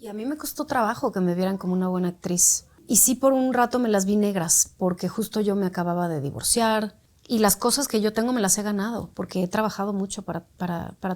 Y a mí me costó trabajo que me vieran como una buena actriz. Y sí, por un rato me las vi negras, porque justo yo me acababa de divorciar. Y las cosas que yo tengo me las he ganado, porque he trabajado mucho para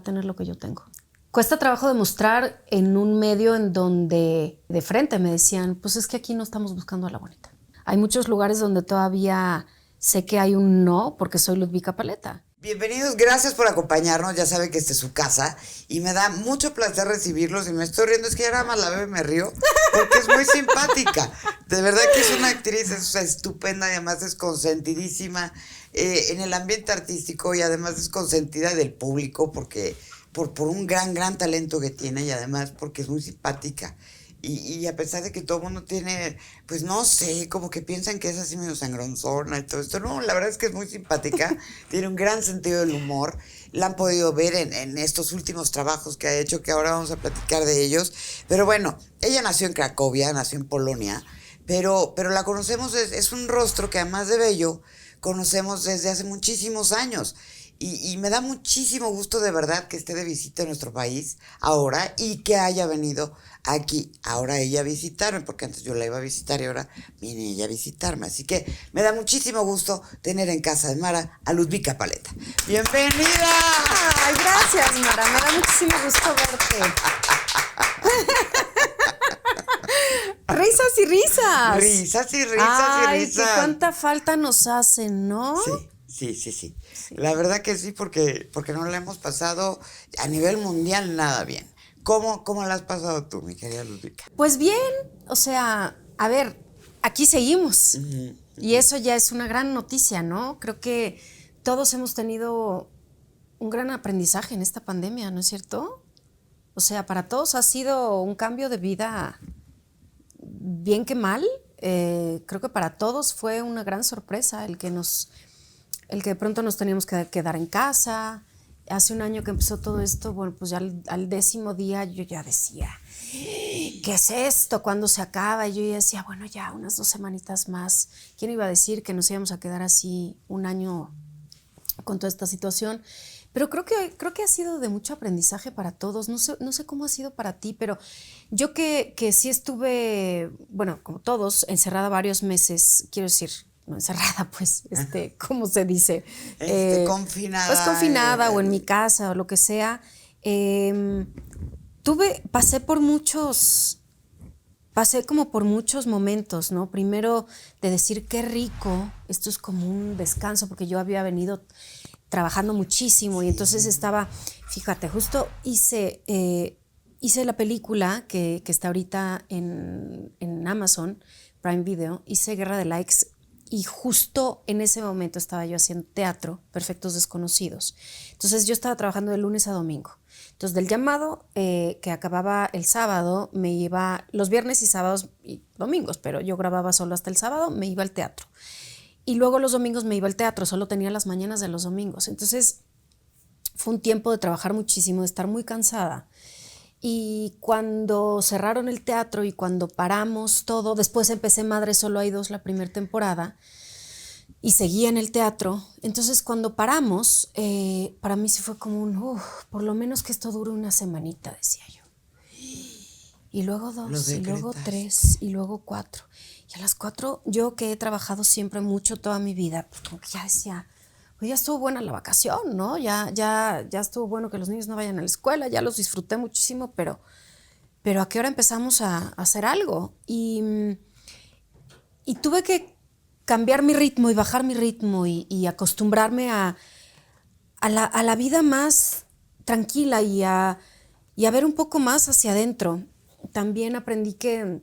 tener lo que yo tengo. Cuesta trabajo demostrar en un medio en donde de frente me decían, pues es que aquí no estamos buscando a la bonita. Hay muchos lugares donde todavía sé que hay un no, porque soy Ludvika Paleta. Bienvenidos, gracias por acompañarnos, ya saben que esta es su casa y me da mucho placer recibirlos y me estoy riendo, es que ya nada más la veo y me río porque es muy simpática, de verdad que es una actriz es estupenda y además es consentidísima en el ambiente artístico y además es consentida del público porque por un gran talento que tiene y además porque es muy simpática. Y a pesar de que todo el mundo tiene, pues no sé, como que piensan que es así medio sangronzona y todo esto. No, la verdad es que es muy simpática, tiene un gran sentido del humor. La han podido ver en estos últimos trabajos que ha hecho, que ahora vamos a platicar de ellos. Pero bueno, ella nació en Cracovia, nació en Polonia, pero la conocemos, es un rostro que además de bello, conocemos desde hace muchísimos años. Y me da muchísimo gusto de verdad que esté de visita en nuestro país ahora y que haya venido aquí ahora ella a visitarme, porque antes yo la iba a visitar y ahora viene ella a visitarme. Así que me da muchísimo gusto tener en casa de Mara a Ludvika Paleta. ¡Bienvenida! Ay, gracias, Mara, me da muchísimo gusto verte. Risas y risas. Risas y risas Ay, y risas. que cuánta falta nos hacen, ¿no? Sí. La verdad que sí, porque no la hemos pasado a nivel mundial nada bien. ¿Cómo la has pasado tú, mi querida Ludvika? Pues bien, o sea, a ver, aquí seguimos. Y eso ya es una gran noticia, ¿no? Creo que todos hemos tenido un gran aprendizaje en esta pandemia, ¿no es cierto? O sea, para todos ha sido un cambio de vida, bien que mal. Creo que para todos fue una gran sorpresa el que de pronto nos teníamos que quedar en casa. Hace un año que empezó todo esto, bueno, pues ya al 10º día yo ya decía, ¿qué es esto? ¿Cuándo se acaba? Y yo ya decía, bueno, ya unas 2 semanitas más. ¿Quién iba a decir que nos íbamos a quedar así un año con toda esta situación? Pero creo que ha sido de mucho aprendizaje para todos. No sé cómo ha sido para ti, pero yo que sí estuve, bueno, como todos, encerrada varios meses, quiero decir, no encerrada, pues, ¿cómo se dice? Confinada. Pues confinada o en mi casa o lo que sea. Pasé como por muchos momentos, ¿no? Primero de decir qué rico, esto es como un descanso, porque yo había venido trabajando muchísimo y entonces estaba, fíjate, justo hice la película que está ahorita en Amazon Prime Video, hice Guerra de Likes y justo en ese momento estaba yo haciendo teatro, Perfectos Desconocidos. Entonces yo estaba trabajando de lunes a domingo. Entonces del llamado que acababa el sábado, me iba los viernes y sábados y domingos, pero yo grababa solo hasta el sábado, me iba al teatro. Y luego los domingos me iba al teatro, solo tenía las mañanas de los domingos. Entonces fue un tiempo de trabajar muchísimo, de estar muy cansada. Y cuando cerraron el teatro y cuando paramos todo, después empecé Madre Solo hay dos la primera temporada y seguía en el teatro. Entonces cuando paramos, para mí sí fue como por lo menos que esto dure una semanita, decía yo. Y luego 2, y luego 3, y luego 4. Y a las 4, yo que he trabajado siempre mucho toda mi vida, pues como que ya decía, pues ya estuvo buena la vacación, ¿no? Ya estuvo bueno que los niños no vayan a la escuela, ya los disfruté muchísimo, pero ¿a qué hora empezamos a hacer algo? Y tuve que cambiar mi ritmo y bajar mi ritmo y acostumbrarme a la vida más tranquila y a ver un poco más hacia adentro. También aprendí que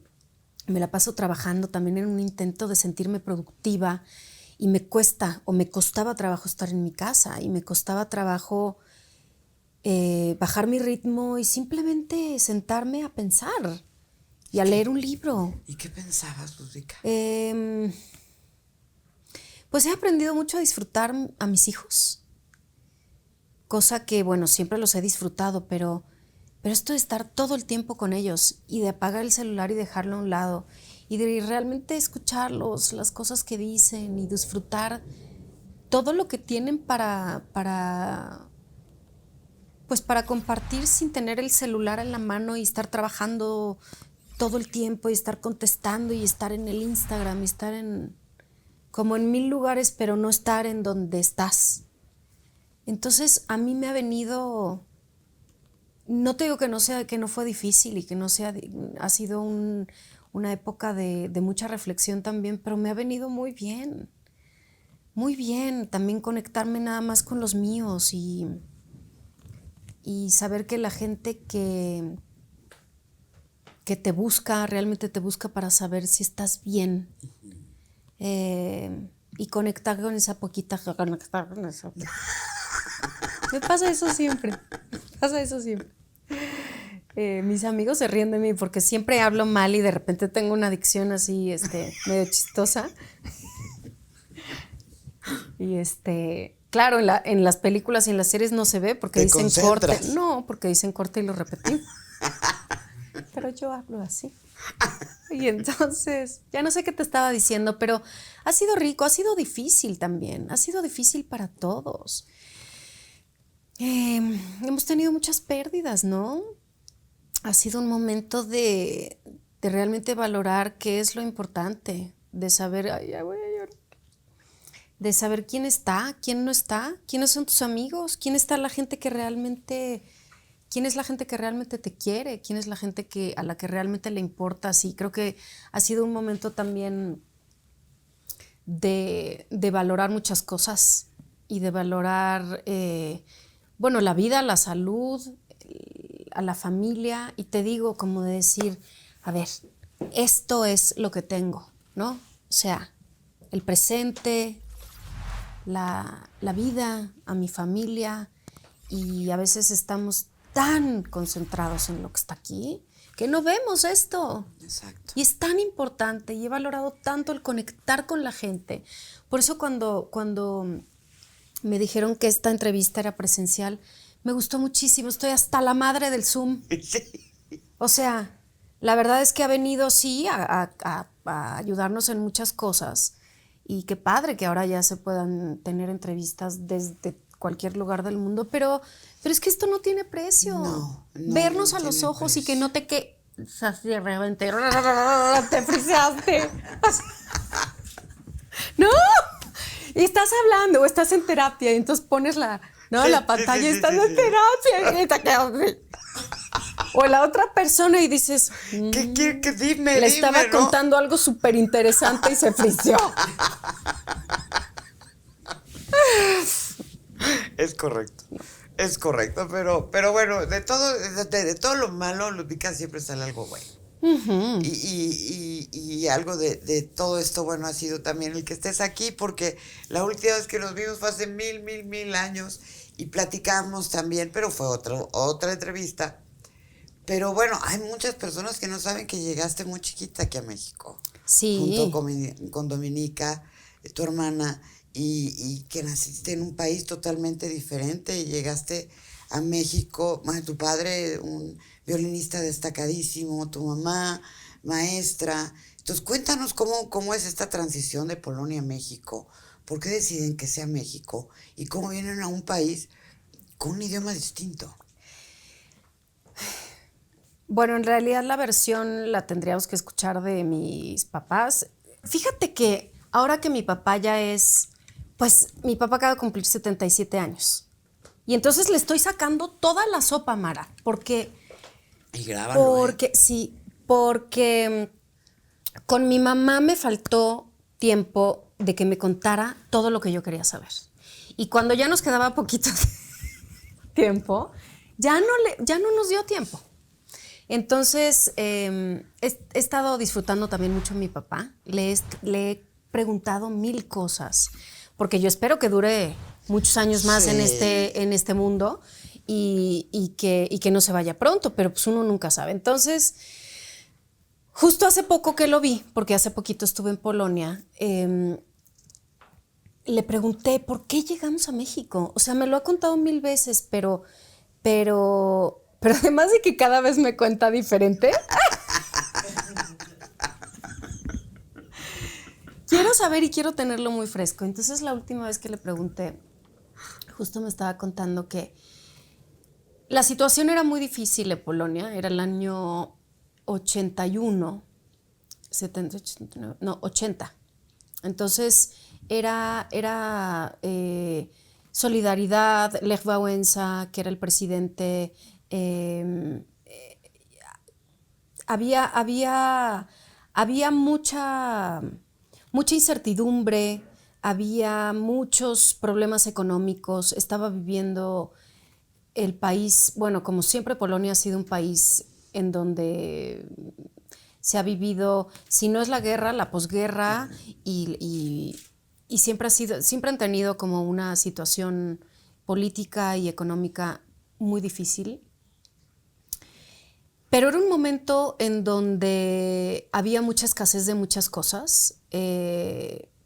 me la paso trabajando también en un intento de sentirme productiva y me costaba trabajo estar en mi casa y me costaba trabajo bajar mi ritmo y simplemente sentarme a pensar y a leer un libro. ¿Y qué pensabas, Ludvika? Pues he aprendido mucho a disfrutar a mis hijos, cosa que, bueno, siempre los he disfrutado, pero esto de estar todo el tiempo con ellos y de apagar el celular y dejarlo a un lado y de realmente escucharlos, las cosas que dicen y disfrutar todo lo que tienen para pues para compartir sin tener el celular en la mano y estar trabajando todo el tiempo y estar contestando y estar en el Instagram y estar como en 1000 lugares, pero no estar en donde estás. Entonces a mí me ha venido, no te digo que no fue difícil y que no sea, ha sido una época de mucha reflexión también, pero me ha venido muy bien también conectarme nada más con los míos y saber que la gente que te busca, realmente te busca para saber si estás bien. Y conectar con esa poquita. Me pasa eso siempre. Mis amigos se ríen de mí porque siempre hablo mal y de repente tengo una dicción así, medio chistosa. Y claro, en las películas y en las series no se ve porque dicen corte. No, porque dicen corte y lo repetimos. Pero yo hablo así. Y entonces, ya no sé qué te estaba diciendo, pero ha sido rico, ha sido difícil también, ha sido difícil para todos. Hemos tenido muchas pérdidas, ¿no? Ha sido un momento de realmente valorar qué es lo importante, de saber, ay, ya voy a llorar, de saber quién está, quién no está, quiénes son tus amigos, quién es la gente que realmente te quiere, quién es la gente a la que realmente le importas. Y creo que ha sido un momento también de valorar muchas cosas y de valorar, la vida, la salud, a la familia. Y te digo, como de decir, a ver, esto es lo que tengo, ¿no? O sea, el presente, la vida, a mi familia, y a veces estamos tan concentrados en lo que está aquí que no vemos esto. Exacto. Y es tan importante y he valorado tanto el conectar con la gente. Por eso cuando me dijeron que esta entrevista era presencial, me gustó muchísimo. Estoy hasta la madre del Zoom. Sí. O sea, la verdad es que ha venido, sí, a ayudarnos en muchas cosas. Y qué padre que ahora ya se puedan tener entrevistas desde cualquier lugar del mundo, pero es que esto no tiene precio. No, vernos a los ojos precio. Y que no te así de repente te friseaste. No, y estás hablando o estás en terapia y entonces pones la pantalla y estás en terapia y te quedas así. O la otra persona y dices, ¿qué quiere que dime? Le estaba contando algo súper interesante y se friseó. Es correcto, pero bueno, de todo lo malo, Lupita, siempre sale algo bueno. Uh-huh. Y algo de todo esto, bueno, ha sido también el que estés aquí, porque la última vez que nos vimos fue hace mil años y platicamos también, pero fue otra entrevista. Pero bueno, hay muchas personas que no saben que llegaste muy chiquita aquí a México. Sí. Junto con Dominica, tu hermana, y que naciste en un país totalmente diferente y llegaste a México. Tu padre, un violinista destacadísimo, tu mamá, maestra. Entonces, cuéntanos cómo es esta transición de Polonia a México. ¿Por qué deciden que sea México? ¿Y cómo vienen a un país con un idioma distinto? Bueno, en realidad la versión la tendríamos que escuchar de mis papás. Fíjate que ahora que mi papá ya es, pues mi papá acaba de cumplir 77 años. Y entonces le estoy sacando toda la sopa, Mara, porque... Y grábalo, sí, porque con mi mamá me faltó tiempo de que me contara todo lo que yo quería saber. Y cuando ya nos quedaba poquito tiempo, ya no nos dio tiempo. Entonces, he estado disfrutando también mucho a mi papá. Le he preguntado 1000 cosas, porque yo espero que dure muchos años más en este mundo y que no se vaya pronto, pero pues uno nunca sabe. Entonces, justo hace poco que lo vi, porque hace poquito estuve en Polonia, le pregunté, ¿por qué llegamos a México? O sea, me lo ha contado 1000 veces, pero además de que cada vez me cuenta diferente, quiero saber y quiero tenerlo muy fresco. Entonces, la última vez que le pregunté, justo me estaba contando que La situación era muy difícil en Polonia, era el año 81, 70, 89, no, 80. Entonces era Solidaridad, Lech Wałęsa, que era el presidente, había mucha incertidumbre, había muchos problemas económicos, estaba viviendo el país, bueno, como siempre Polonia ha sido un país en donde se ha vivido, si no es la guerra, la posguerra, y siempre han tenido como una situación política y económica muy difícil. Pero era un momento en donde había mucha escasez de muchas cosas.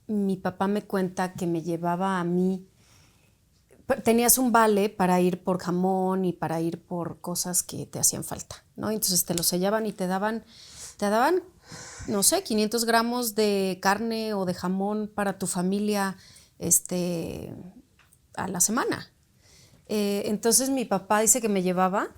Mi papá me cuenta que me llevaba a mí, tenías un vale para ir por jamón y para ir por cosas que te hacían falta, ¿no? Entonces te lo sellaban y te daban, no sé, 500 gramos de carne o de jamón para tu familia a la semana. Entonces mi papá dice que me llevaba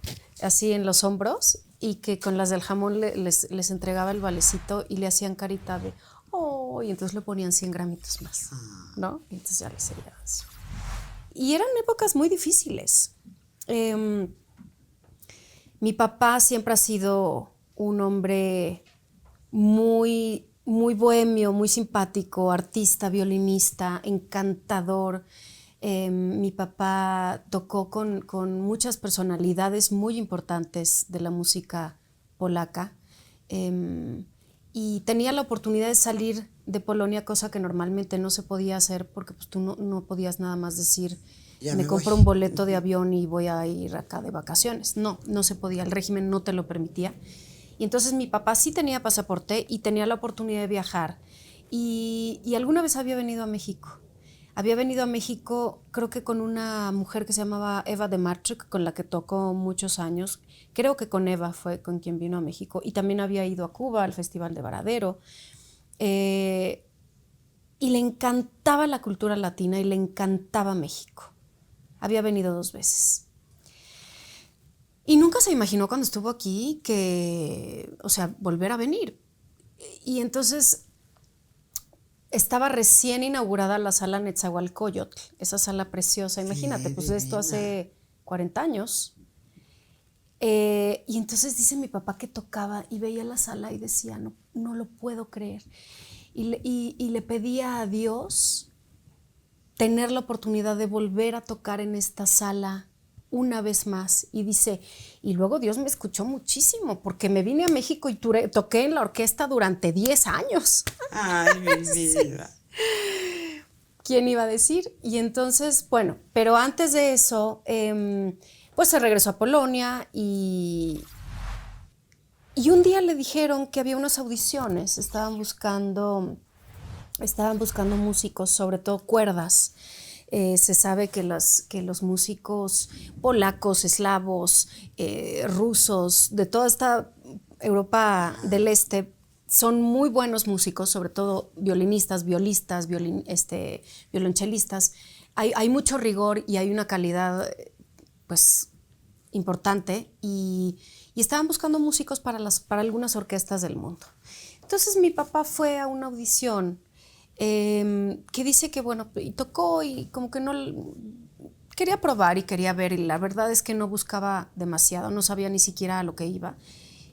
así en los hombros y que con las del jamón les entregaba el valecito y le hacían carita de, oh, y entonces le ponían 100 gramitos más, ¿no? Y entonces ya les sellaban así. Y eran épocas muy difíciles. Mi papá siempre ha sido un hombre muy, muy bohemio, muy simpático, artista, violinista, encantador. Mi papá tocó con muchas personalidades muy importantes de la música polaca. Y tenía la oportunidad de salir de Polonia, cosa que normalmente no se podía hacer porque pues, tú no podías nada más decir, me compro un boleto de avión y voy a ir acá de vacaciones. No se podía, el régimen no te lo permitía. Y entonces mi papá sí tenía pasaporte y tenía la oportunidad de viajar. Y alguna vez había venido a México. Había venido a México, creo que con una mujer que se llamaba Eva de Marchuk, con la que tocó muchos años. Creo que con Eva fue con quien vino a México. Y también había ido a Cuba, al Festival de Varadero. Y le encantaba la cultura latina y le encantaba México. Había venido 2 veces. Y nunca se imaginó cuando estuvo aquí que, o sea, volver a venir. Y entonces estaba recién inaugurada la sala Netzahualcóyotl, esa sala preciosa, imagínate, sí, pues divina. Esto hace 40 años. Y entonces dice mi papá que tocaba y veía la sala y decía, no lo puedo creer. Y le pedía a Dios tener la oportunidad de volver a tocar en esta sala una vez más. Y dice, y luego Dios me escuchó muchísimo porque me vine a México y toqué en la orquesta durante 10 años. Ay, mi vida. Sí. ¿Quién iba a decir? Y entonces, bueno, pero antes de eso, pues se regresó a Polonia y un día le dijeron que había unas audiciones, estaban buscando músicos, sobre todo cuerdas. Se sabe que los músicos polacos, eslavos, rusos, de toda esta Europa del Este, son muy buenos músicos, sobre todo violinistas, violistas, violonchelistas. Hay mucho rigor y hay una calidad pues importante y estaban buscando músicos para algunas orquestas del mundo. Entonces mi papá fue a una audición que dice que bueno, y tocó y como que no quería probar y quería ver y la verdad es que no buscaba demasiado, no sabía ni siquiera a lo que iba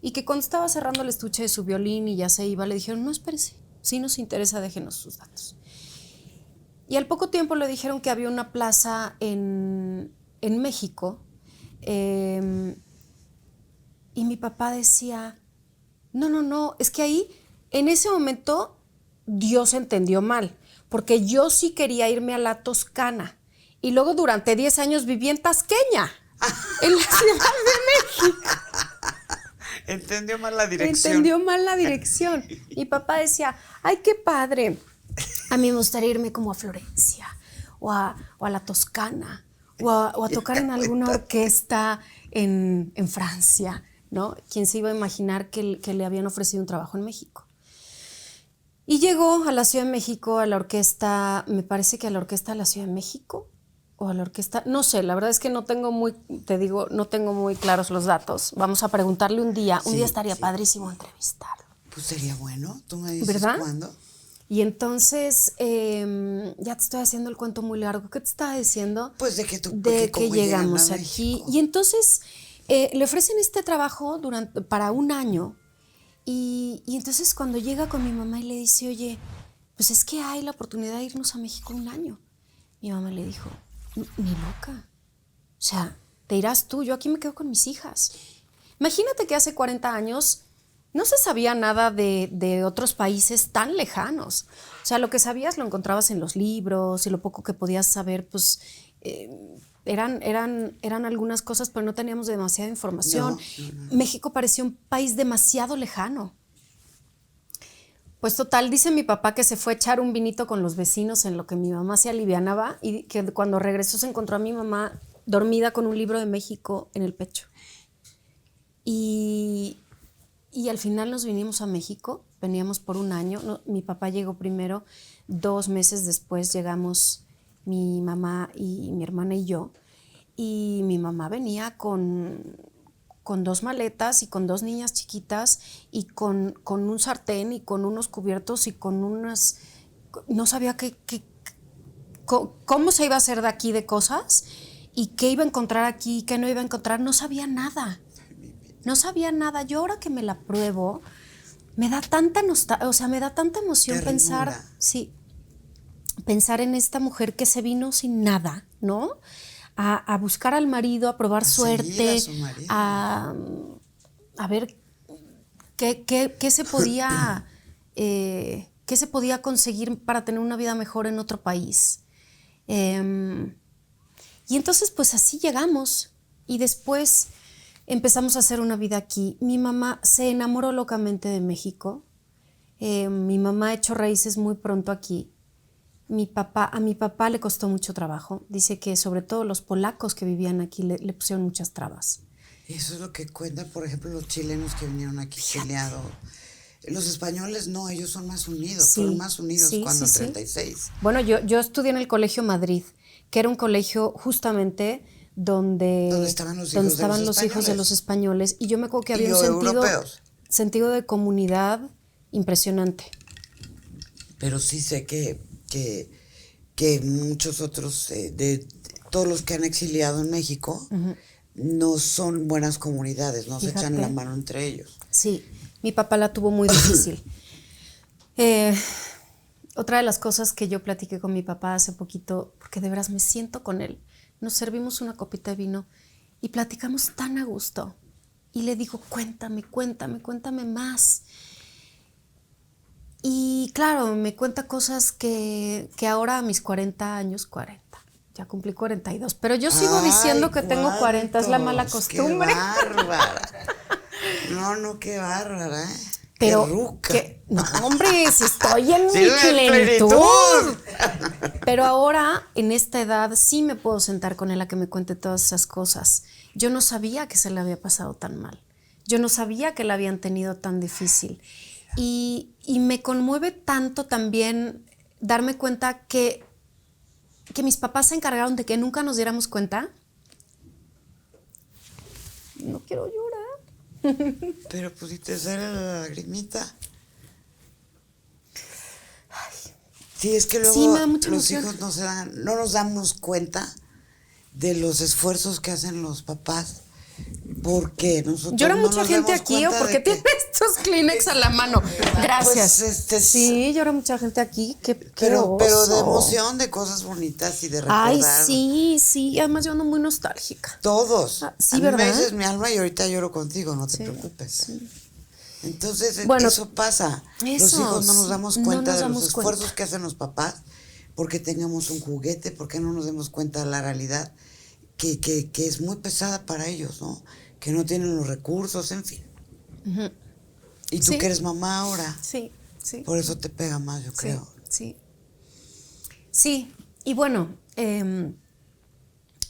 y que cuando estaba cerrando el estuche de su violín y ya se iba le dijeron no, espérese, si nos interesa déjenos sus datos. Y al poco tiempo le dijeron que había una plaza en México y mi papá decía no, es que ahí en ese momento Dios entendió mal, porque yo sí quería irme a la Toscana y luego durante 10 años viví en Tasqueña, en la Ciudad de México. Entendió mal la dirección. Entendió mal la dirección. Mi papá decía, ay, qué padre, a mí me gustaría irme como a Florencia o a la Toscana o a tocar en alguna orquesta en Francia, ¿no? ¿Quién se iba a imaginar que le habían ofrecido un trabajo en México? Y llegó a la Ciudad de México, a la orquesta, me parece que a la Orquesta de la Ciudad de México, o a la orquesta. No sé, la verdad es que no tengo muy claros los datos. Vamos a preguntarle un día. Un día estaría padrísimo entrevistarlo. Pues sería bueno. Tú me dices ¿verdad? cuándo. Y entonces, ya te estoy haciendo el cuento muy largo. ¿Qué te estaba diciendo? Pues de que que llegamos aquí. Y entonces le ofrecen este trabajo para un año. Y entonces cuando llega con mi mamá y le dice, oye, pues es que hay la oportunidad de irnos a México un año. Mi mamá le dijo, ni loca. O sea, te irás tú, yo aquí me quedo con mis hijas. Imagínate que hace 40 años no se sabía nada de otros países tan lejanos. O sea, lo que sabías lo encontrabas en los libros y lo poco que podías saber, pues eran algunas cosas, pero no teníamos demasiada información. No. México parecía un país demasiado lejano. Pues total, dice mi papá que se fue a echar un vinito con los vecinos en lo que mi mamá se alivianaba y que cuando regresó se encontró a mi mamá dormida con un libro de México en el pecho. Y al final nos vinimos a México, veníamos por un año. No, mi papá llegó primero, 2 meses después llegamos mi mamá y mi hermana y yo. Y mi mamá venía con 2 maletas y con 2 niñas chiquitas y con un sartén y con unos cubiertos y con unas... No sabía cómo se iba a hacer de aquí de cosas y qué iba a encontrar aquí, qué no iba a encontrar. No sabía nada. No sabía nada. Yo ahora que me la pruebo, me da tanta nostalgia, o sea, me da tanta emoción pensar en esta mujer que se vino sin nada, ¿no? A buscar al marido, a probar suerte, a ver qué se podía conseguir para tener una vida mejor en otro país. Y entonces pues así llegamos y después empezamos a hacer una vida aquí. Mi mamá se enamoró locamente de México. Mi mamá ha hecho raíces muy pronto aquí. A mi papá le costó mucho trabajo. Dice que sobre todo los polacos que vivían aquí le pusieron muchas trabas. Eso es lo que cuentan, por ejemplo, los chilenos que vinieron aquí exiliados. Los españoles no, ellos son más unidos, fueron más unidos cuando en 36. Sí. Bueno, yo estudié en el Colegio Madrid, que era un colegio justamente donde estaban los hijos de los españoles. Y yo me acuerdo que había un sentido de comunidad impresionante. Pero sí sé que muchos otros, de todos los que han exiliado en México, no son buenas comunidades, no se echan la mano entre ellos. Sí, mi papá la tuvo muy difícil. Otra de las cosas que yo platiqué con mi papá hace poquito, porque de veras me siento con él, nos servimos una copita de vino y platicamos tan a gusto. Y le digo, cuéntame más. Y claro, me cuenta cosas que ahora a mis 40 años, ya cumplí 42, pero yo sigo diciendo que tengo 40, es la mala costumbre. ¡Qué bárbara! No, qué bárbara, ¿eh? Pero, ¡qué ruca! No, hombre, si estoy en mi plenitud. Pero ahora, en esta edad, sí me puedo sentar con él a que me cuente todas esas cosas. Yo no sabía que se le había pasado tan mal. Yo no sabía que la habían tenido tan difícil. Y me conmueve tanto también darme cuenta que mis papás se encargaron de que nunca nos diéramos cuenta. No quiero llorar. Pero pues si te sale la lagrimita. Ay. Sí, es que luego me da mucha los emoción. hijos no nos damos cuenta de los esfuerzos que hacen los papás. Porque nosotros llora no mucha nos gente damos aquí o cuenta porque tiene estos Kleenex a la mano. Gracias. Pues sí, llora mucha gente aquí. Pero de emoción, de cosas bonitas y de recordar. Ay, sí, además yo ando muy nostálgica. Todos. Sí, a mí ¿verdad? me dices mi alma y ahorita lloro contigo, no te preocupes. Sí. Entonces, bueno, eso pasa. Los hijos no nos damos cuenta de los esfuerzos que hacen los papás porque tengamos un juguete, porque no nos demos cuenta de la realidad que es muy pesada para ellos, ¿no? Que no tienen los recursos, en fin. Uh-huh. Y tú que eres mamá ahora. Sí. Por eso te pega más, yo creo. Sí, y bueno,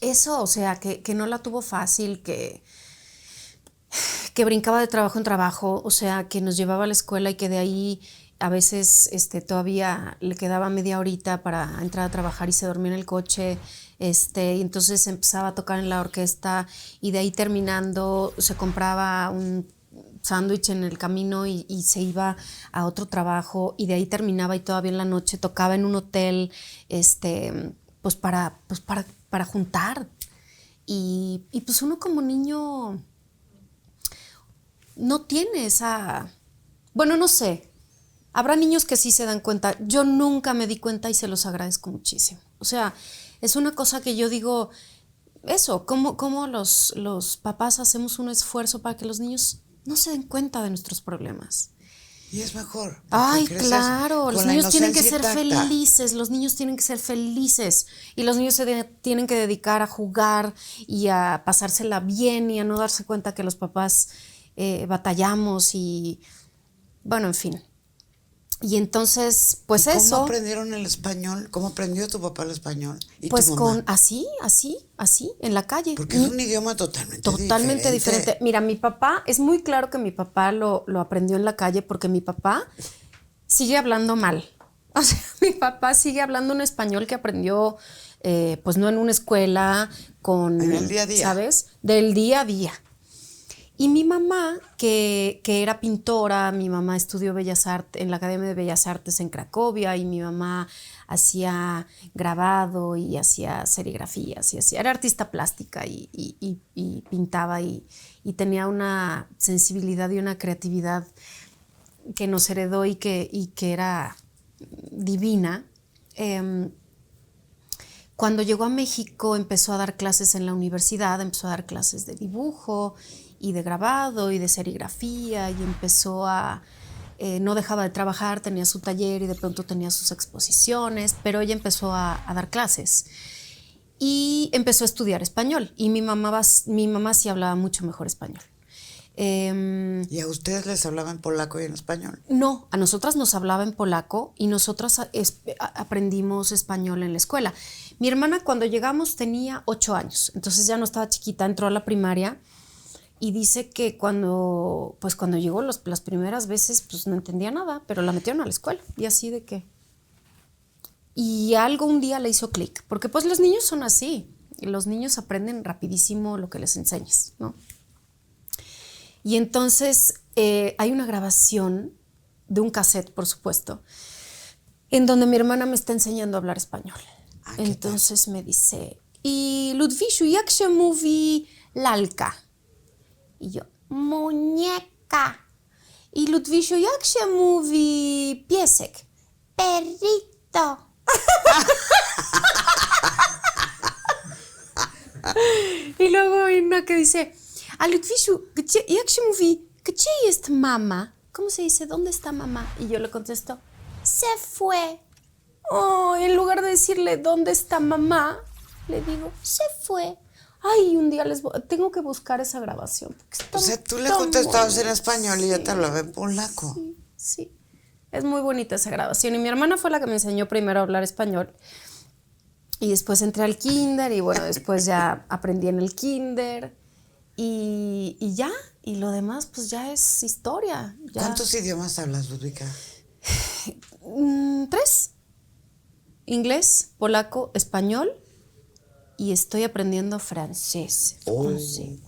eso, o sea, que no la tuvo fácil, que que brincaba de trabajo en trabajo, o sea, que nos llevaba a la escuela y que de ahí a veces todavía le quedaba media horita para entrar a trabajar y se dormía en el coche, y entonces empezaba a tocar en la orquesta y de ahí terminando se compraba un sándwich en el camino y se iba a otro trabajo y de ahí terminaba y todavía en la noche tocaba en un hotel, pues para juntar. Y pues uno como niño no tiene esa... Bueno, no sé. Habrá niños que sí se dan cuenta. Yo nunca me di cuenta y se los agradezco muchísimo. O sea, es una cosa que yo digo, eso, cómo los papás hacemos un esfuerzo para que los niños no se den cuenta de nuestros problemas. Y es mejor. Ay, claro, los niños tienen que ser intacta. felices, los niños tienen que ser felices y los niños tienen que dedicar a jugar y a pasársela bien y a no darse cuenta que los papás batallamos y bueno, en fin. Y entonces, pues ¿Y eso. ¿Cómo aprendieron el español? ¿Cómo aprendió tu papá el español? ¿Y Pues tu mamá? con así, en la calle. Porque es un idioma totalmente Diferente. Mira, mi papá, es muy claro que mi papá lo aprendió en la calle porque mi papá sigue hablando mal. O sea, mi papá sigue hablando un español que aprendió, pues no en una escuela, En el día a día. ¿sabes? Del día a día. Y mi mamá, que era pintora, mi mamá estudió Bellas Artes en la Academia de Bellas Artes en Cracovia y mi mamá hacía grabado y hacía serigrafías y era artista plástica y pintaba y tenía una sensibilidad y una creatividad que nos heredó y que era divina. Cuando llegó a México empezó a dar clases en la universidad, empezó a dar clases de dibujo y de grabado y de serigrafía y empezó a... no dejaba de trabajar, tenía su taller y de pronto tenía sus exposiciones, pero ella empezó a dar clases y empezó a estudiar español y mi mamá sí hablaba mucho mejor español. ¿Y a ustedes les hablaba en polaco y en español? No, a nosotras nos hablaba en polaco y nosotras aprendimos español en la escuela. Mi hermana cuando llegamos tenía 8 años, entonces ya no estaba chiquita, entró a la primaria y dice que cuando llegó las primeras veces pues no entendía nada, pero la metieron a la escuela y así de que... Y algo un día le hizo clic, porque pues los niños son así, y los niños aprenden rapidísimo lo que les enseñes, ¿no? Y entonces hay una grabación de un cassette, por supuesto, en donde mi hermana me está enseñando a hablar español. Entonces me dice, y Ludwisiu, jak się mówi lalka? Y yo, muñeca. Y Ludwisiu, jak się mówi piesek? Perrito. Y luego hay una que dice, a Ludwisiu, jak się mówi, gdzie jest mama? ¿Cómo se dice? ¿Dónde está mamá? Y yo le contesto, se fue. Oh, en lugar de decirle, ¿dónde está mamá? Le digo, se fue. Ay, un día tengo que buscar esa grabación. O sea, tú le contestabas en español y ella te hablaba en polaco. Sí. Es muy bonita esa grabación. Y mi hermana fue la que me enseñó primero a hablar español. Y después entré al kinder y bueno, después ya aprendí en el kinder. Y ya, y lo demás pues ya es historia. Ya. ¿Cuántos idiomas hablas, Ludwika? 3. Inglés, polaco, español y estoy aprendiendo francés. Gui.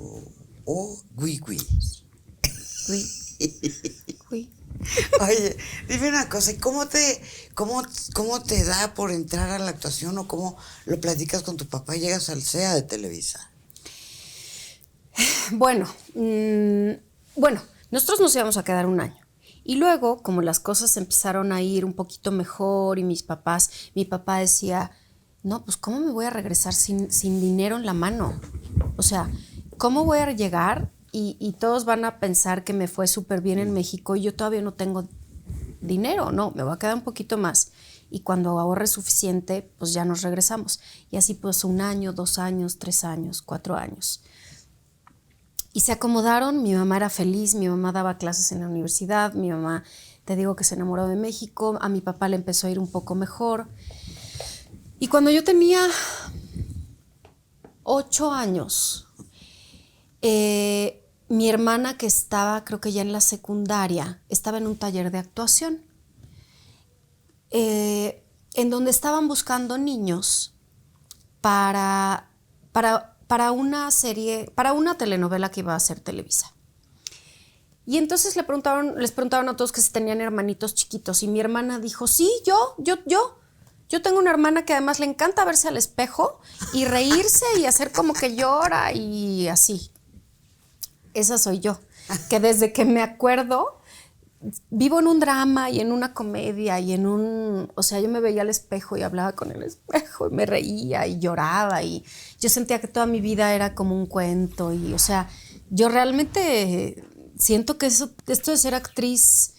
Oui. Oye, dime una cosa, ¿cómo te da por entrar a la actuación o cómo lo platicas con tu papá y llegas al CEA de Televisa? Bueno, nosotros nos íbamos a quedar un año. Y luego, como las cosas empezaron a ir un poquito mejor y mi papá decía, no, pues ¿cómo me voy a regresar sin dinero en la mano? O sea, ¿cómo voy a llegar y todos van a pensar que me fue súper bien en México y yo todavía no tengo dinero? No, me voy a quedar un poquito más. Y cuando ahorre suficiente, pues ya nos regresamos. Y así pues 1 año, 2 años, 3 años, 4 años. Y se acomodaron, mi mamá era feliz, mi mamá daba clases en la universidad, mi mamá, te digo que se enamoró de México, a mi papá le empezó a ir un poco mejor. Y cuando yo tenía 8 años, mi hermana, que estaba, creo que ya en la secundaria, estaba en un taller de actuación, en donde estaban buscando niños para una serie, para una telenovela que iba a hacer Televisa. Y entonces les preguntaron a todos que si tenían hermanitos chiquitos, y mi hermana dijo, sí, yo tengo una hermana que además le encanta verse al espejo y reírse y hacer como que llora y así. Esa soy yo, que desde que me acuerdo vivo en un drama y en una comedia y o sea, yo me veía al espejo y hablaba con el espejo y me reía y lloraba y yo sentía que toda mi vida era como un cuento y, o sea, yo realmente siento que esto de ser actriz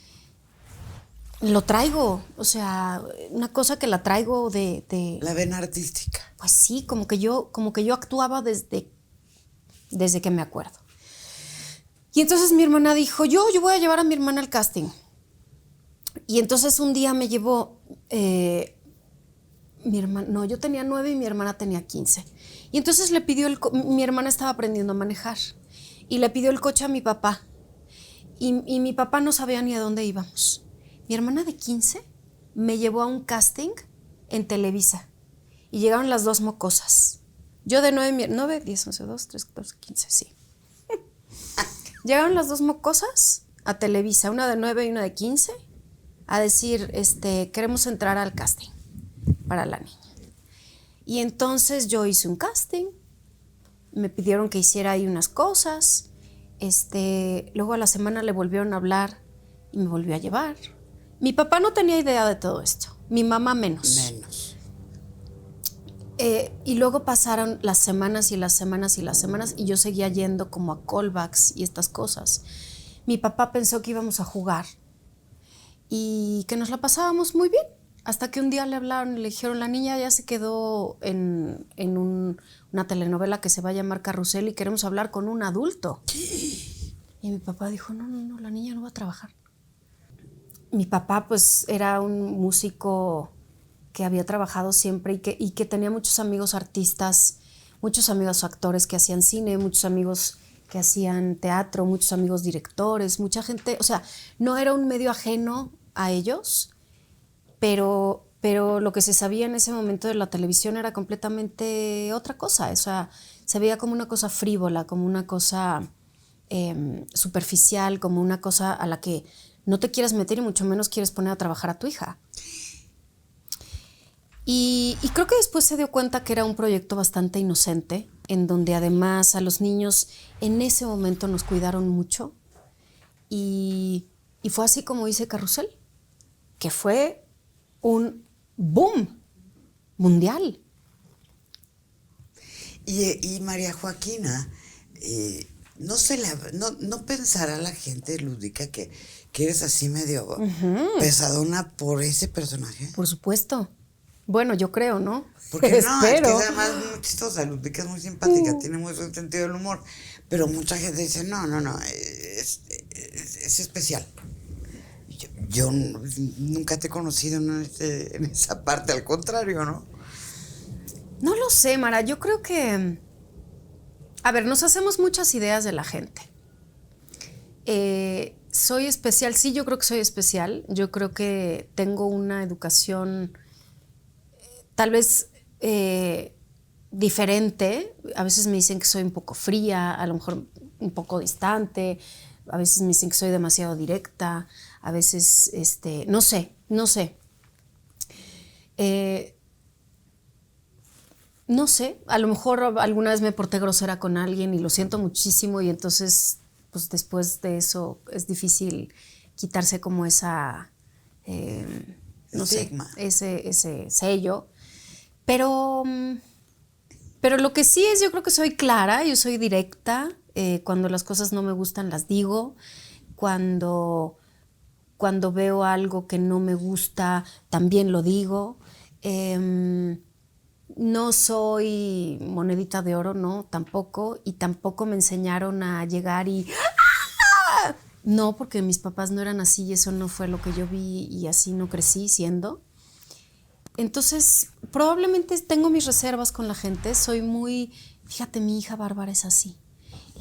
lo traigo, o sea, una cosa que la traigo de La vena artística. Pues sí, como que yo actuaba desde que me acuerdo. Y entonces mi hermana dijo, yo voy a llevar a mi hermana al casting. Y entonces un día me llevó, mi hermana, no, yo tenía 9 y mi hermana tenía 15. Y entonces le pidió mi hermana estaba aprendiendo a manejar y le pidió el coche a mi papá. Y mi papá no sabía ni a dónde íbamos. Mi hermana de 15 me llevó a un casting en Televisa y llegaron las dos mocosas. Yo de 9, 10, 11, 12, 13, 14, 15, sí. Llegaron las dos mocosas a Televisa, una de 9 y una de 15, a decir, queremos entrar al casting para la niña. Y entonces yo hice un casting, me pidieron que hiciera ahí unas cosas, luego a la semana le volvieron a hablar y me volvió a llevar. Mi papá no tenía idea de todo esto, mi mamá menos. Y luego pasaron las semanas y las semanas y las semanas y yo seguía yendo como a callbacks y estas cosas. Mi papá pensó que íbamos a jugar y que nos la pasábamos muy bien, hasta que un día le hablaron y le dijeron, la niña ya se quedó en una telenovela que se va a llamar Carrusel y queremos hablar con un adulto. Y mi papá dijo, no, la niña no va a trabajar. Mi papá pues era un músico que había trabajado siempre y que tenía muchos amigos artistas, muchos amigos actores que hacían cine, muchos amigos que hacían teatro, muchos amigos directores, mucha gente, o sea, no era un medio ajeno a ellos, pero lo que se sabía en ese momento de la televisión era completamente otra cosa, o sea, se veía como una cosa frívola, como una cosa superficial, como una cosa a la que no te quieres meter y mucho menos quieres poner a trabajar a tu hija. Y creo que después se dio cuenta que era un proyecto bastante inocente, en donde además a los niños en ese momento nos cuidaron mucho. Y fue así como hice Carrusel, que fue un boom mundial. Y María Joaquina, no pensará la gente lúdica que eres así medio pesadona por ese personaje. Por supuesto. Bueno, yo creo, ¿no? Porque no, es que además es muy chistosa, Ludwika es muy simpática, tiene muy buen sentido del humor, pero mucha gente dice, no, es especial. Yo nunca te he conocido en esa parte, al contrario, ¿no? No lo sé, Mara, yo creo que, a ver, nos hacemos muchas ideas de la gente. Soy especial, sí, yo creo que soy especial, yo creo que tengo una educación tal vez diferente. A veces me dicen que soy un poco fría, a lo mejor un poco distante, a veces me dicen que soy demasiado directa, a veces, no sé. No sé, a lo mejor alguna vez me porté grosera con alguien y lo siento muchísimo y entonces, pues después de eso es difícil quitarse como esa, no sé, ese sello. Pero lo que sí es, yo creo que soy clara, yo soy directa. Cuando las cosas no me gustan, las digo. Cuando veo algo que no me gusta, también lo digo. No soy monedita de oro, no, tampoco. Y tampoco me enseñaron a llegar y... ¡Ah! No, porque mis papás no eran así y eso no fue lo que yo vi y así no crecí siendo. Entonces, probablemente tengo mis reservas con la gente. Soy muy... Fíjate, mi hija Bárbara es así.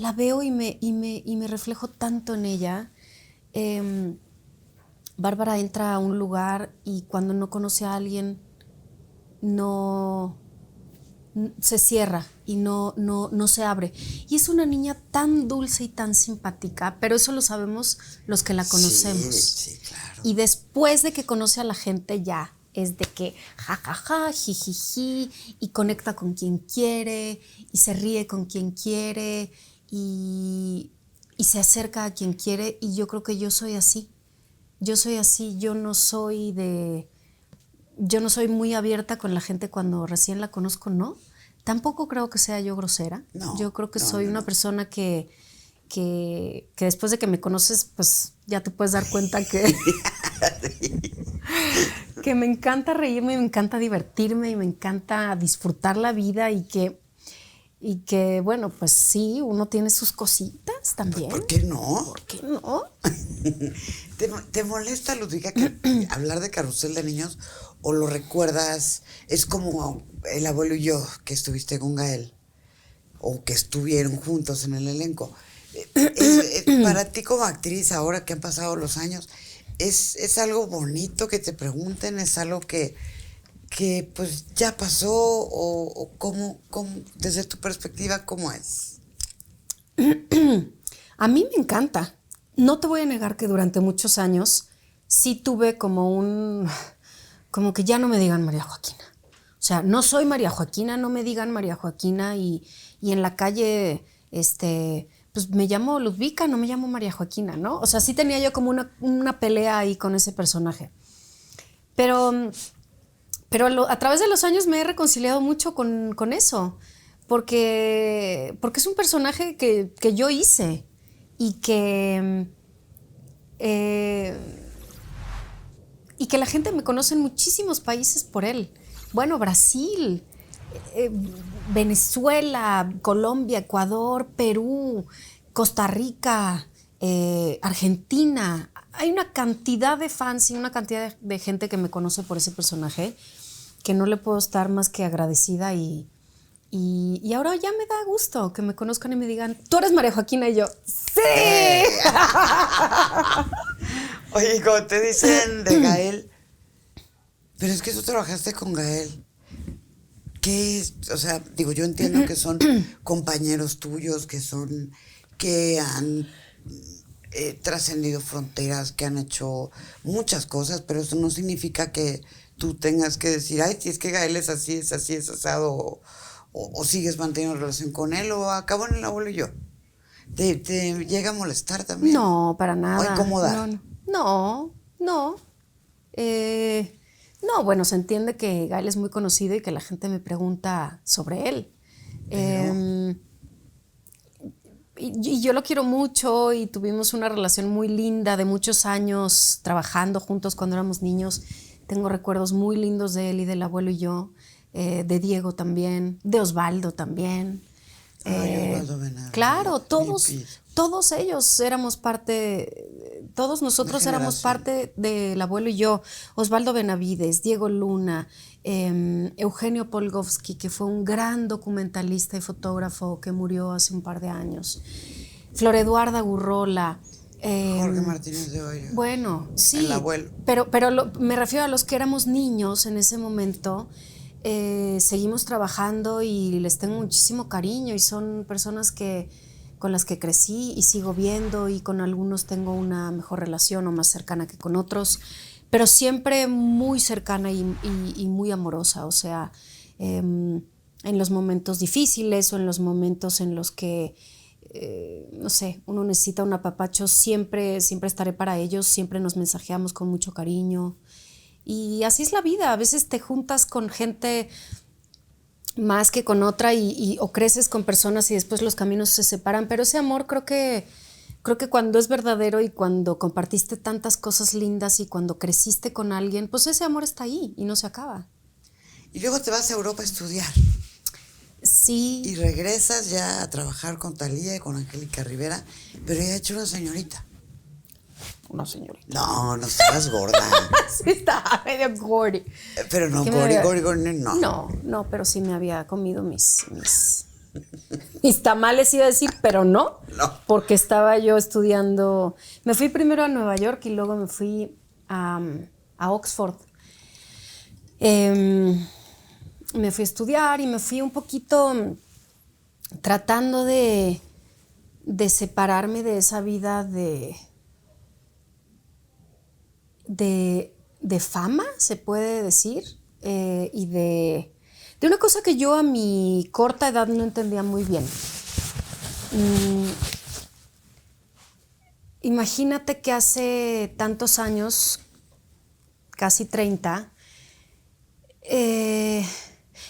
la veo y me reflejo tanto en ella. Bárbara entra a un lugar y cuando no conoce a alguien, no se cierra y no se abre. Y es una niña tan dulce y tan simpática, pero eso lo sabemos los que la conocemos. Sí, claro. Y después de que conoce a la gente ya es de que jajaja, jijiji, y conecta con quien quiere, y se ríe con quien quiere, y se acerca a quien quiere, y yo creo que yo soy así. Yo no soy muy abierta con la gente cuando recién la conozco, ¿no? Tampoco creo que sea yo grosera. No, yo creo que soy una persona que después de que me conoces, pues ya te puedes dar cuenta que que me encanta reírme, me encanta divertirme y me encanta disfrutar la vida y que bueno, pues sí, uno tiene sus cositas también. ¿Por qué no? ¿Por qué no? ¿Te molesta, Ludwika, que hablar de Carrusel de Niños o lo recuerdas? Es como el abuelo y yo, que estuviste con Gael o que estuvieron juntos en el elenco. Para ti como actriz, ahora que han pasado los años, ¿es algo bonito que te pregunten? ¿Es algo que pues ya pasó? ¿O cómo, desde tu perspectiva, cómo es? A mí me encanta. No te voy a negar que durante muchos años sí tuve como que ya no me digan María Joaquina. O sea, no soy María Joaquina, no me digan María Joaquina y en la calle, pues me llamo Ludwika, no me llamo María Joaquina, ¿no? O sea, sí tenía yo como una pelea ahí con ese personaje. Pero a través de los años me he reconciliado mucho con eso, porque es un personaje que yo hice y que la gente me conoce en muchísimos países por él. Bueno, Brasil, Venezuela, Colombia, Ecuador, Perú, Costa Rica, Argentina. Hay una cantidad de fans y una cantidad de gente que me conoce por ese personaje que no le puedo estar más que agradecida y ahora ya me da gusto que me conozcan y me digan, tú eres María Joaquina, y yo, ¡sí! Oye, como te dicen de Gael, pero es que tú trabajaste con Gael. ¿Qué es? O sea, digo, yo entiendo que son compañeros tuyos, que han trascendido fronteras, que han hecho muchas cosas, pero eso no significa que tú tengas que decir, ay, si es que Gael es así, es asado, o sigues manteniendo relación con él, o acabó en el abuelo y yo. ¿Te llega a molestar también? No, para nada. ¿O incomodar? No. No, bueno, se entiende que Gael es muy conocido y que la gente me pregunta sobre él. Y yo lo quiero mucho y tuvimos una relación muy linda de muchos años trabajando juntos cuando éramos niños. Tengo recuerdos muy lindos de él y del abuelo y yo, de Diego también, de Osvaldo también. Osvaldo Benavides. Claro, todos ellos éramos parte, todos nosotros éramos parte del abuelo y yo. Osvaldo Benavides, Diego Luna, Eugenio Polgovsky, que fue un gran documentalista y fotógrafo que murió hace un par de años. Flor Eduarda Gurrola. Jorge Martínez de Hoyo. Bueno, sí. El abuelo. Pero me refiero a los que éramos niños en ese momento. Seguimos trabajando y les tengo muchísimo cariño y son personas con las que crecí y sigo viendo, y con algunos tengo una mejor relación o más cercana que con otros, pero siempre muy cercana y muy amorosa. O sea, en los momentos difíciles o en los momentos en los que no sé, uno necesita un apapacho, siempre estaré para ellos, siempre nos mensajeamos con mucho cariño. Y así es la vida. A veces te juntas con gente más que con otra o creces con personas y después los caminos se separan. Pero ese amor creo que cuando es verdadero y cuando compartiste tantas cosas lindas y cuando creciste con alguien, pues ese amor está ahí y no se acaba. Y luego te vas a Europa a estudiar. Sí. Y regresas ya a trabajar con Thalía y con Angélica Rivera, pero ya hecho una señorita. Una señorita. No estabas gorda. Sí, estaba medio gordi. Pero no, gordi, no. No, pero sí me había comido mis mis tamales iba a decir, pero no, No. porque estaba yo estudiando. Me fui primero a Nueva York y luego me fui a Oxford. Me fui a estudiar y me fui un poquito tratando de separarme de esa vida de fama, se puede decir, y de una cosa que yo a mi corta edad no entendía muy bien. Imagínate que hace tantos años, casi 30,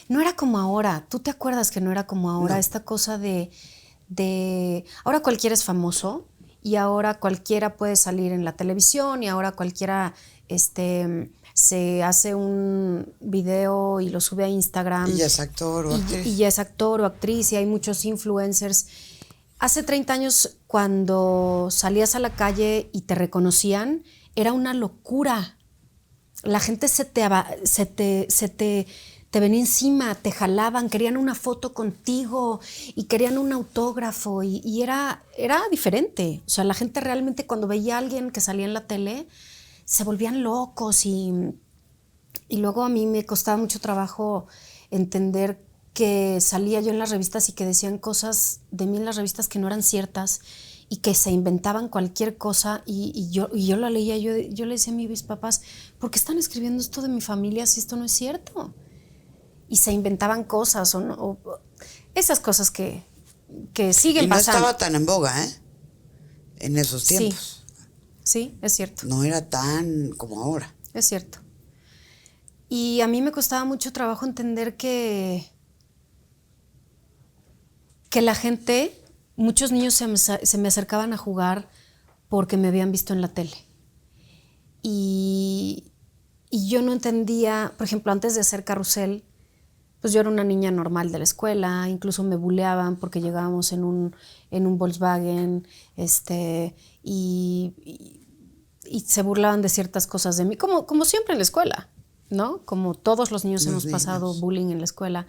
no era como ahora. ¿Tú te acuerdas que no era como ahora? No. Esta cosa de ahora cualquiera es famoso y ahora cualquiera puede salir en la televisión y ahora cualquiera se hace un video y lo sube a Instagram. Y ya es actor o actriz. Y ya es actor o actriz y hay muchos influencers. Hace 30 años, cuando salías a la calle y te reconocían, era una locura. La gente se te venía encima, te jalaban, querían una foto contigo y querían un autógrafo y era diferente. O sea, la gente realmente cuando veía a alguien que salía en la tele se volvían locos y luego a mí me costaba mucho trabajo entender que salía yo en las revistas y que decían cosas de mí en las revistas que no eran ciertas y que se inventaban cualquier cosa y yo la leía, yo le decía a mis papás, ¿por qué están escribiendo esto de mi familia si esto no es cierto? Y se inventaban cosas o esas cosas que siguen pasando. Y no estaba tan en boga, ¿eh? En esos tiempos. Sí, es cierto. No era tan como ahora. Es cierto. Y a mí me costaba mucho trabajo entender que la gente, muchos niños se me acercaban a jugar porque me habían visto en la tele. Y yo no entendía, por ejemplo, antes de hacer Carrusel, pues yo era una niña normal de la escuela, incluso me buleaban porque llegábamos en un Volkswagen, y se burlaban de ciertas cosas de mí, como siempre en la escuela, ¿no? Como todos los niños hemos pasado bullying en la escuela.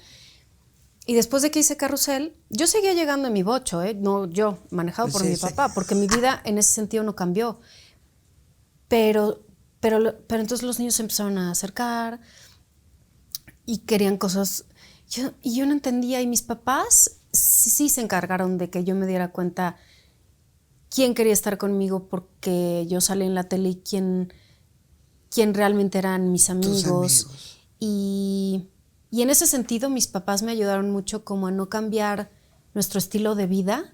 Y después de que hice Carrusel, yo seguía llegando en mi bocho, no yo, manejado por mi papá, porque mi vida en ese sentido no cambió. Pero entonces los niños se empezaron a acercar y querían cosas. Y yo no entendía, y mis papás sí se encargaron de que yo me diera cuenta quién quería estar conmigo porque yo salí en la tele y quién realmente eran mis amigos. Y en ese sentido mis papás me ayudaron mucho como a no cambiar nuestro estilo de vida,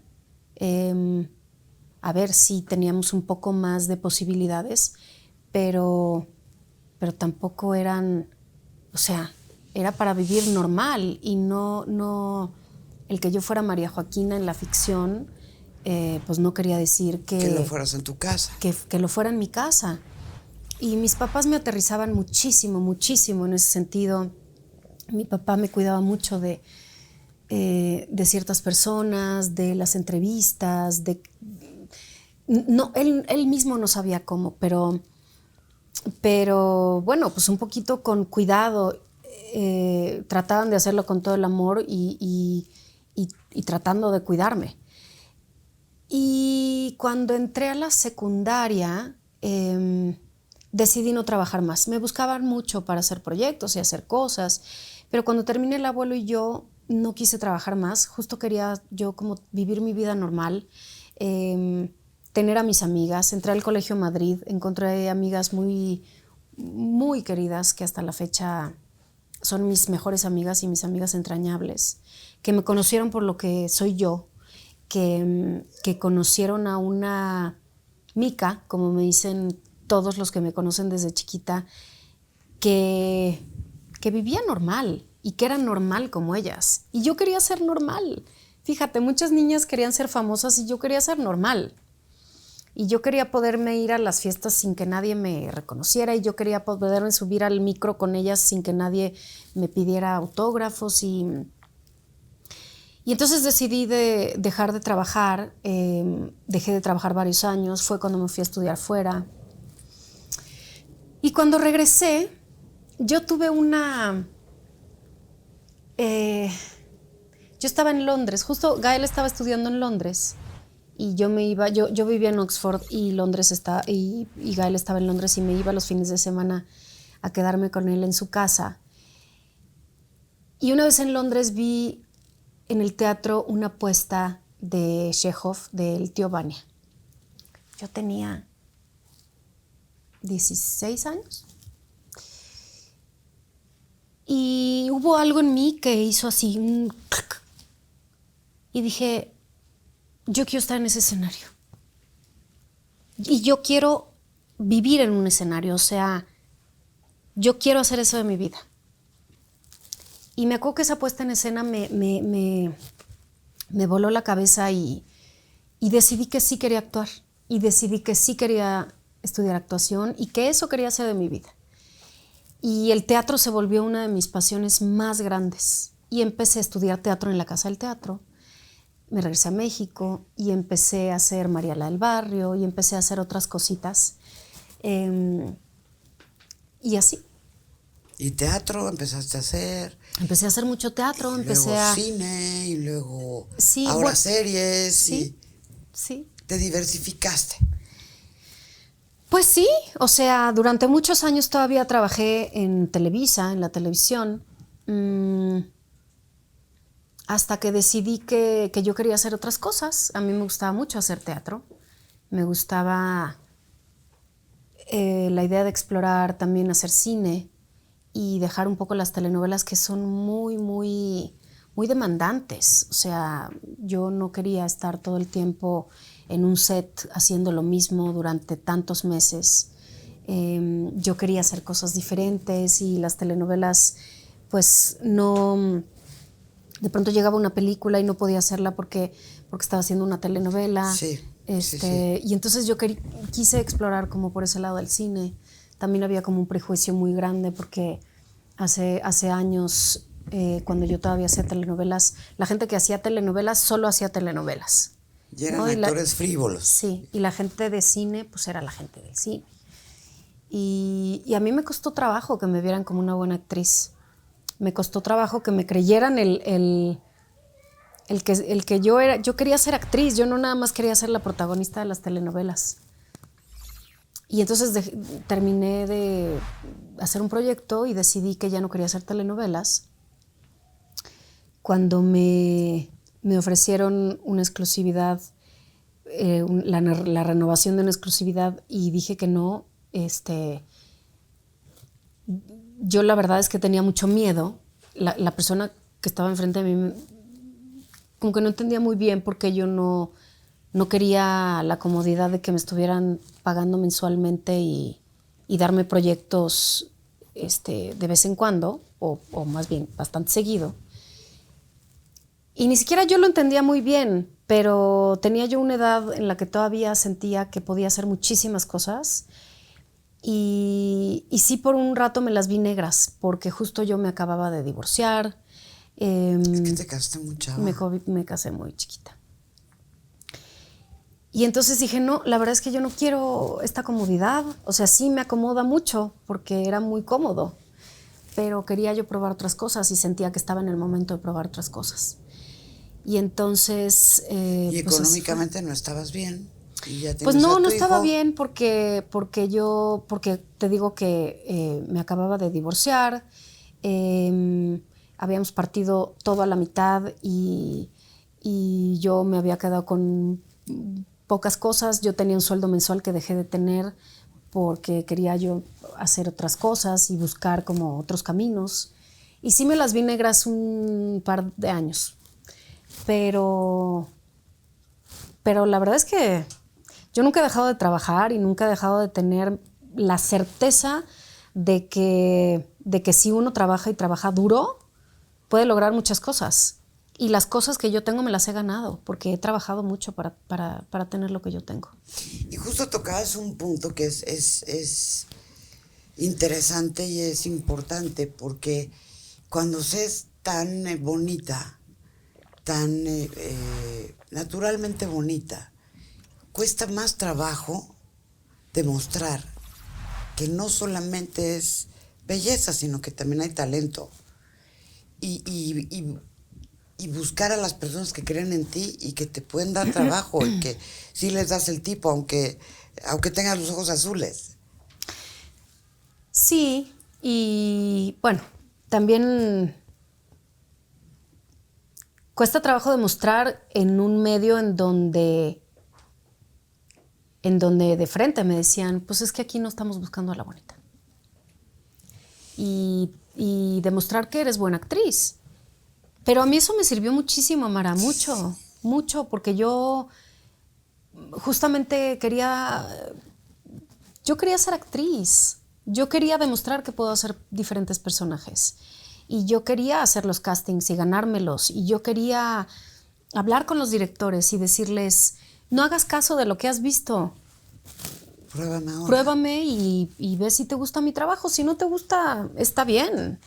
a ver si teníamos un poco más de posibilidades, pero tampoco eran, o sea, era para vivir normal y no el que yo fuera María Joaquina en la ficción, pues no quería decir que lo fueras en tu casa. Que lo fuera en mi casa. Y mis papás me aterrizaban muchísimo, muchísimo en ese sentido. Mi papá me cuidaba mucho de ciertas personas, de las entrevistas, no, él mismo no sabía cómo, pero bueno, pues un poquito con cuidado, trataban de hacerlo con todo el amor y tratando de cuidarme. Y cuando entré a la secundaria, decidí no trabajar más. Me buscaban mucho para hacer proyectos y hacer cosas, pero cuando terminé El abuelo y yo, no quise trabajar más. Justo quería yo como vivir mi vida normal, tener a mis amigas. Entré al Colegio Madrid, encontré amigas muy, muy queridas que hasta la fecha son mis mejores amigas y mis amigas entrañables, que me conocieron por lo que soy yo, que conocieron a una Mica, como me dicen todos los que me conocen desde chiquita, que vivía normal y que era normal como ellas. Y yo quería ser normal. Fíjate, muchas niñas querían ser famosas y yo quería ser normal. Y yo quería poderme ir a las fiestas sin que nadie me reconociera y yo quería poderme subir al micro con ellas sin que nadie me pidiera autógrafos. Y entonces decidí dejar de trabajar. Dejé de trabajar varios años. Fue cuando me fui a estudiar fuera. Y cuando regresé, yo tuve Yo estaba en Londres, justo Gael estaba estudiando en Londres y yo me iba, yo vivía en Oxford y Londres está, y Gael estaba en Londres y me iba los fines de semana a quedarme con él en su casa. Y una vez en Londres vi en el teatro una puesta de Chekhov, del Tío Vania. Yo tenía 16 años. Y hubo algo en mí que hizo así un clic. Y dije, yo quiero estar en ese escenario. Y yo quiero vivir en un escenario, o sea, yo quiero hacer eso de mi vida. Y me acuerdo que esa puesta en escena me voló la cabeza y decidí que sí quería actuar. Y decidí que sí quería estudiar actuación y que eso quería hacer de mi vida. Y el teatro se volvió una de mis pasiones más grandes. Y empecé a estudiar teatro en la Casa del Teatro. Me regresé a México y empecé a hacer Mariela del Barrio y empecé a hacer otras cositas. Y así. ¿Y teatro empezaste a hacer? Empecé a hacer mucho teatro, empecé luego a... cine y luego Sí, ahora bueno, series. sí, Y sí. te diversificaste. Pues sí, o sea, durante muchos años todavía trabajé en Televisa, en la televisión, hasta que decidí que yo quería hacer otras cosas. A mí me gustaba mucho hacer teatro, me gustaba la idea de explorar también hacer cine y dejar un poco las telenovelas que son muy, muy, muy demandantes. O sea, yo no quería estar todo el tiempo en un set haciendo lo mismo durante tantos meses. Yo quería hacer cosas diferentes y las telenovelas, pues no... De pronto llegaba una película y no podía hacerla porque estaba haciendo una telenovela. Sí, sí. Y entonces yo quise explorar como por ese lado del cine. También había como un prejuicio muy grande porque hace años, cuando yo todavía hacía telenovelas, la gente que hacía telenovelas solo hacía telenovelas. Y eran ¿no? actores frívolos. Sí, y la gente de cine, pues era la gente del cine. Y a mí me costó trabajo que me vieran como una buena actriz. Me costó trabajo que me creyeran el que yo quería ser actriz, yo no nada más quería ser la protagonista de las telenovelas. Y entonces terminé de hacer un proyecto y decidí que ya no quería hacer telenovelas. Cuando me ofrecieron una exclusividad, la renovación de una exclusividad y dije que no, yo la verdad es que tenía mucho miedo. La persona que estaba enfrente de mí como que no entendía muy bien por qué yo no quería la comodidad de que me estuvieran pagando mensualmente y darme proyectos de vez en cuando, o más bien bastante seguido. Y ni siquiera yo lo entendía muy bien, pero tenía yo una edad en la que todavía sentía que podía hacer muchísimas cosas. Y sí, por un rato me las vi negras, porque justo yo me acababa de divorciar. Es que te casaste muy chava. Me casé muy chiquita. Y entonces dije, no, la verdad es que yo no quiero esta comodidad. O sea, sí me acomoda mucho, porque era muy cómodo, pero quería yo probar otras cosas y sentía que estaba en el momento de probar otras cosas. Y entonces... y económicamente no estabas bien. Y ya pues no estaba hijo. bien porque te digo que me acababa de divorciar, habíamos partido todo a la mitad y yo me había quedado con pocas cosas. Yo tenía un sueldo mensual que dejé de tener porque quería yo hacer otras cosas y buscar como otros caminos. Y sí me las vi negras un par de años. Pero la verdad es que yo nunca he dejado de trabajar y nunca he dejado de tener la certeza de que si uno trabaja y trabaja duro, puede lograr muchas cosas. Y las cosas que yo tengo me las he ganado, porque he trabajado mucho para tener lo que yo tengo. Y justo tocabas un punto que es interesante y es importante, porque cuando se es tan bonita, tan naturalmente bonita, cuesta más trabajo demostrar que no solamente es belleza, sino que también hay talento. Y y buscar a las personas que creen en ti y que te pueden dar trabajo y que sí les das el tipo, aunque tengas los ojos azules. Sí, y bueno, también cuesta trabajo demostrar en un medio en donde de frente me decían, pues es que aquí no estamos buscando a la bonita. Y demostrar que eres buena actriz. Pero a mí eso me sirvió muchísimo, Mara, mucho, porque yo justamente quería ser actriz. Yo quería demostrar que puedo hacer diferentes personajes. Y yo quería hacer los castings y ganármelos. Y yo quería hablar con los directores y decirles, no hagas caso de lo que has visto. Pruébame ahora. Pruébame y ve si te gusta mi trabajo. Si no te gusta, está bien.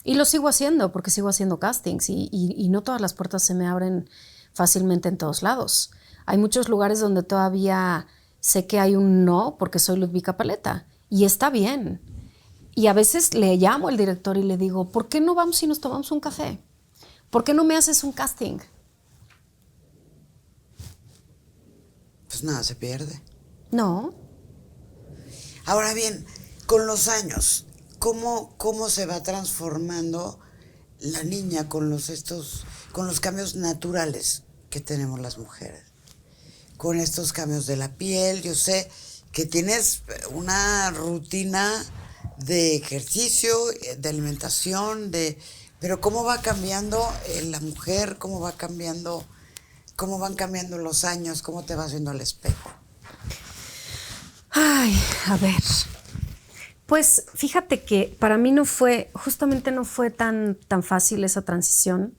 Y lo sigo haciendo porque sigo haciendo castings y no todas las puertas se me abren fácilmente en todos lados. Hay muchos lugares donde todavía sé que hay un no porque soy Ludvika Paleta y está bien. Y a veces le llamo al director y le digo, ¿por qué no vamos y nos tomamos un café? ¿Por qué no me haces un casting? Pues nada, se pierde. No. Ahora bien, con los años, ¿cómo se va transformando la niña con los cambios naturales que tenemos las mujeres? Con estos cambios de la piel, yo sé que tienes una rutina de ejercicio, de alimentación, pero ¿cómo va cambiando la mujer? ¿Cómo van cambiando los años? ¿Cómo te vas viendo al espejo? Ay, a ver. Pues fíjate que para mí no fue tan fácil esa transición.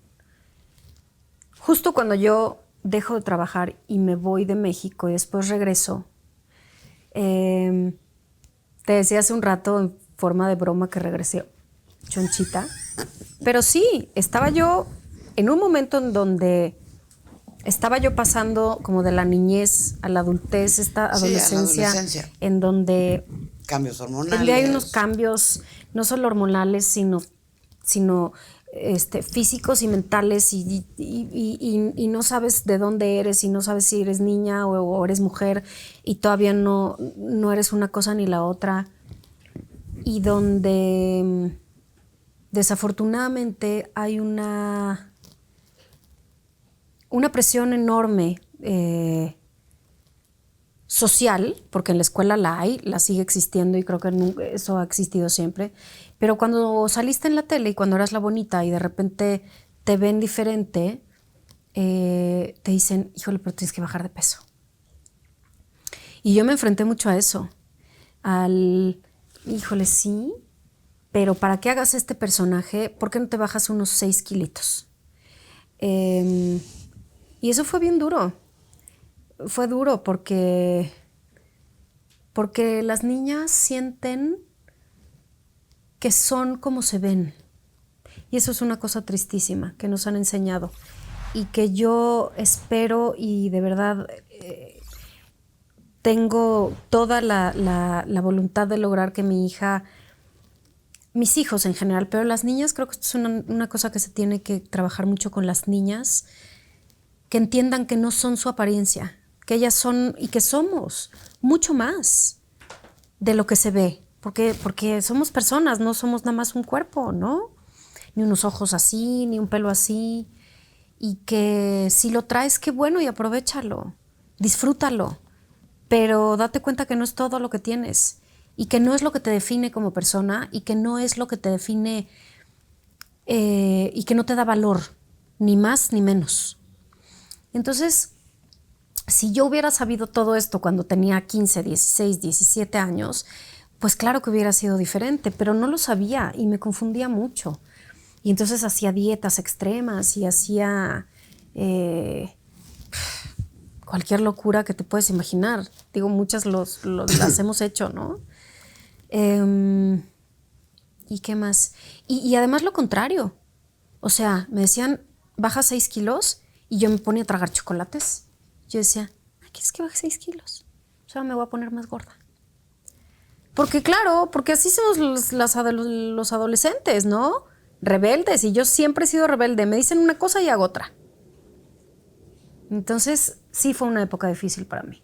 Justo cuando yo dejo de trabajar y me voy de México y después regreso, te decía hace un rato en forma de broma que regresé chonchita, pero sí, estaba yo en un momento en donde estaba yo pasando como de la niñez a la adultez, esta adolescencia, en donde cambios hormonales. donde hay unos cambios no solo hormonales, sino físicos y mentales y no sabes de dónde eres y no sabes si eres niña o eres mujer y todavía no eres una cosa ni la otra y donde desafortunadamente hay una presión enorme social, porque en la escuela la sigue existiendo y creo que eso ha existido siempre, pero cuando saliste en la tele y cuando eras la bonita y de repente te ven diferente, te dicen, híjole, pero tienes que bajar de peso. Y yo me enfrenté mucho a eso, híjole, sí, pero para que hagas este personaje, ¿por qué no te bajas unos 6 kilitos? Y eso fue bien duro. Fue duro porque las niñas sienten que son como se ven. Y eso es una cosa tristísima que nos han enseñado. Y que yo espero y de verdad tengo toda la voluntad de lograr que mis hijos en general, pero las niñas, creo que esto es una cosa que se tiene que trabajar mucho con las niñas, que entiendan que no son su apariencia, que ellas son y que somos mucho más de lo que se ve, porque somos personas, no somos nada más un cuerpo, ¿no? Ni unos ojos así, ni un pelo así, y que si lo traes, qué bueno y aprovéchalo, disfrútalo, pero date cuenta que no es todo lo que tienes y que no es lo que te define como persona y que no es lo que te define y que no te da valor, ni más ni menos. Entonces, si yo hubiera sabido todo esto cuando tenía 15, 16, 17 años, pues claro que hubiera sido diferente, pero no lo sabía y me confundía mucho. Y entonces hacía dietas extremas y hacía cualquier locura que te puedes imaginar. Digo, muchas las hemos hecho, ¿no? ¿Y qué más? Y además lo contrario. O sea, me decían, baja 6 kilos y yo me ponía a tragar chocolates. Yo decía, ¿quieres que baje 6 kilos? O sea, me voy a poner más gorda. Porque claro, porque así somos los adolescentes, ¿no? rebeldes, y yo siempre he sido rebelde. Me dicen una cosa y hago otra. Entonces, sí fue una época difícil para mí.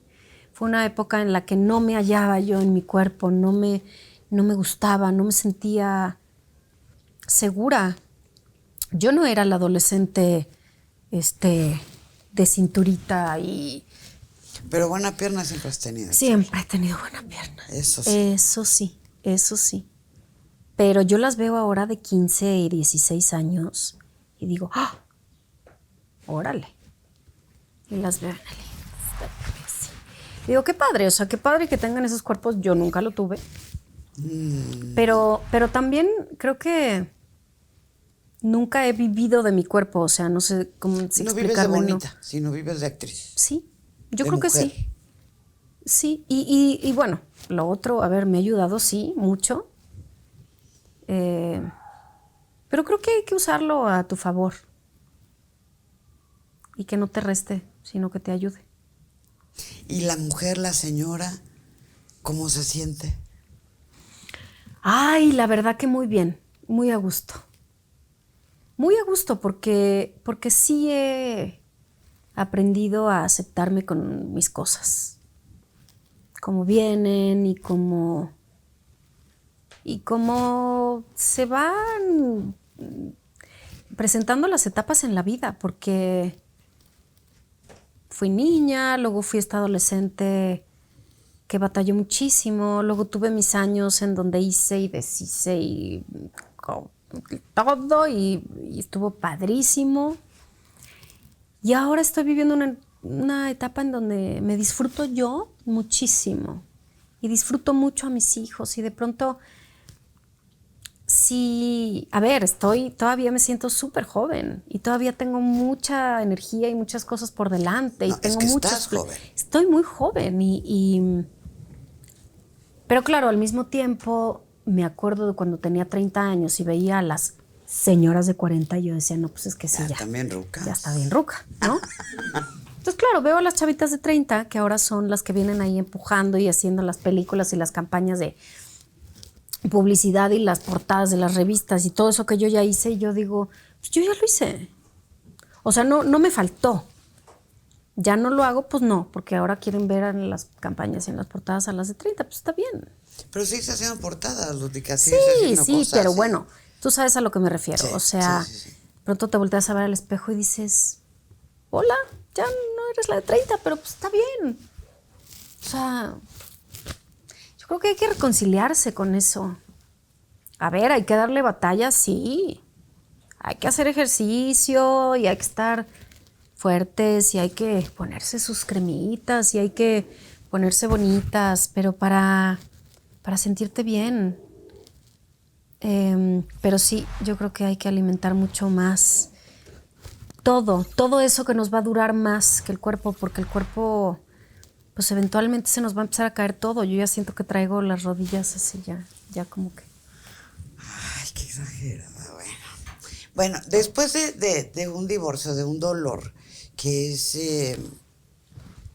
Fue una época en la que no me hallaba yo en mi cuerpo, no me gustaba, no me sentía segura. Yo no era la adolescente de cinturita y... Pero buena pierna siempre has tenido. Siempre he tenido buena pierna. Eso sí. Eso sí. Pero yo las veo ahora de 15 y 16 años y digo, ¡ah! Órale. Y las veo en el Instagram así. Digo, qué padre, o sea, qué padre que tengan esos cuerpos. Yo nunca lo tuve. Pero también creo que nunca he vivido de mi cuerpo, o sea, no sé cómo si No vives de explicarme. bonita, sino vives de actriz. Sí, yo de creo que mujer. sí. Sí, y bueno, lo otro, a ver, me ha ayudado, sí, mucho. Pero creo que hay que usarlo a tu favor. Y que no te reste, sino que te ayude. Y la mujer, la señora, ¿cómo se siente? Ay, la verdad que muy bien, muy a gusto. Muy a gusto porque sí he aprendido a aceptarme con mis cosas. Como vienen y como se van presentando las etapas en la vida, porque fui niña, luego fui esta adolescente que batalló muchísimo, luego tuve mis años en donde hice y deshice y todo y estuvo padrísimo. Y ahora estoy viviendo una etapa en donde me disfruto yo muchísimo y disfruto mucho a mis hijos y de pronto sí, a ver, todavía me siento súper joven y todavía tengo mucha energía y muchas cosas por delante. No, y tengo es que muchos estás joven. Estoy muy joven pero claro, al mismo tiempo me acuerdo de cuando tenía 30 años y veía a las señoras de 40 y yo decía, no, pues es que sí, ya. También ruca. Ya está bien ruca, ¿no? Entonces, claro, veo a las chavitas de 30 que ahora son las que vienen ahí empujando y haciendo las películas y las campañas de publicidad y las portadas de las revistas y todo eso que yo ya hice, y yo digo, pues yo ya lo hice. O sea, no me faltó. Ya no lo hago, pues no, porque ahora quieren ver en las campañas y en las portadas a las de 30, pues está bien. Pero sí se hacían portadas, Lúdica. Sí, pero bueno, tú sabes a lo que me refiero. Sí, o sea, sí. pronto te volteas a ver al espejo y dices, hola, ya no eres la de 30, pero pues está bien. O sea, yo creo que hay que reconciliarse con eso. A ver, hay que darle batalla, sí. Hay que hacer ejercicio y hay que estar fuertes y hay que ponerse sus cremitas y hay que ponerse bonitas, pero para sentirte bien. Pero sí, yo creo que hay que alimentar mucho más todo eso que nos va a durar más que el cuerpo, porque el cuerpo, pues eventualmente se nos va a empezar a caer todo. Yo ya siento que traigo las rodillas así ya como que... Ay, qué exagerada, Bueno, después de un divorcio, de un dolor, que es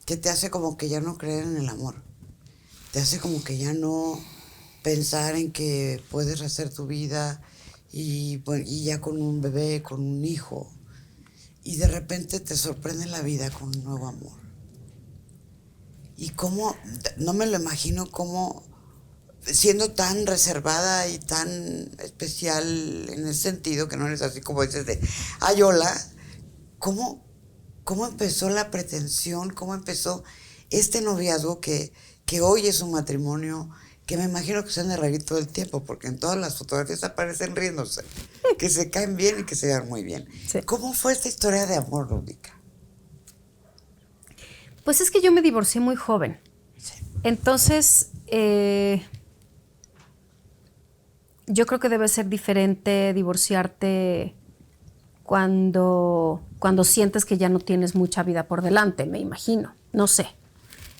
que te hace como que ya no creer en el amor, te hace como que ya no pensar en que puedes hacer tu vida y ya con un bebé, con un hijo, y de repente te sorprende la vida con un nuevo amor. Y cómo, no me lo imagino como siendo tan reservada y tan especial en ese sentido, que no eres así como dices de, ay, hola, ¿cómo empezó la pretensión? ¿Cómo empezó este noviazgo que hoy es un matrimonio que me imagino que se han de reír todo el tiempo, porque en todas las fotografías aparecen riéndose, que se caen bien y que se vean muy bien? Sí. ¿Cómo fue esta historia de amor, Lúdica? Pues es que yo me divorcié muy joven. Sí. Entonces, yo creo que debe ser diferente divorciarte cuando sientes que ya no tienes mucha vida por delante, me imagino. No sé.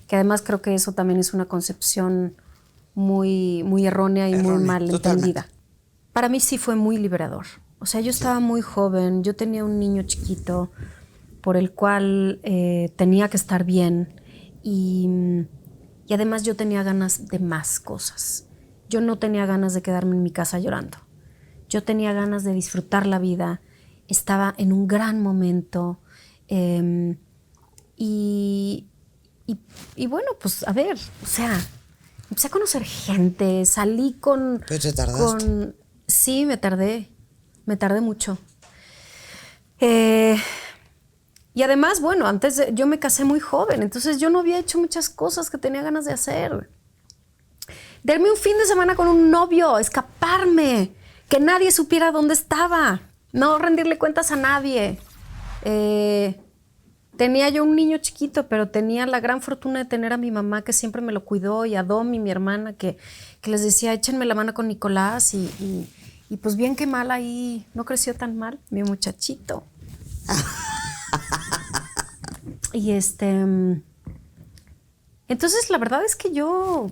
Que además creo que eso también es una concepción muy, muy errónea y muy mal entendida. Para mí sí fue muy liberador. O sea, yo estaba muy joven, yo tenía un niño chiquito por el cual tenía que estar bien y además yo tenía ganas de más cosas. Yo no tenía ganas de quedarme en mi casa llorando. yo tenía ganas de disfrutar la vida, estaba en un gran momento. Y bueno, pues a ver, o sea, empecé a conocer gente, salí con... ¿Pero te tardaste? Sí, me tardé mucho. Y además, bueno, yo me casé muy joven, entonces yo no había hecho muchas cosas que tenía ganas de hacer. Darme un fin de semana con un novio, escaparme, que nadie supiera dónde estaba, no rendirle cuentas a nadie. Tenía yo un niño chiquito, pero tenía la gran fortuna de tener a mi mamá que siempre me lo cuidó y a Domi, mi hermana, que les decía, échenme la mano con Nicolás y pues bien que mal ahí, no creció tan mal, mi muchachito. Y entonces la verdad es que yo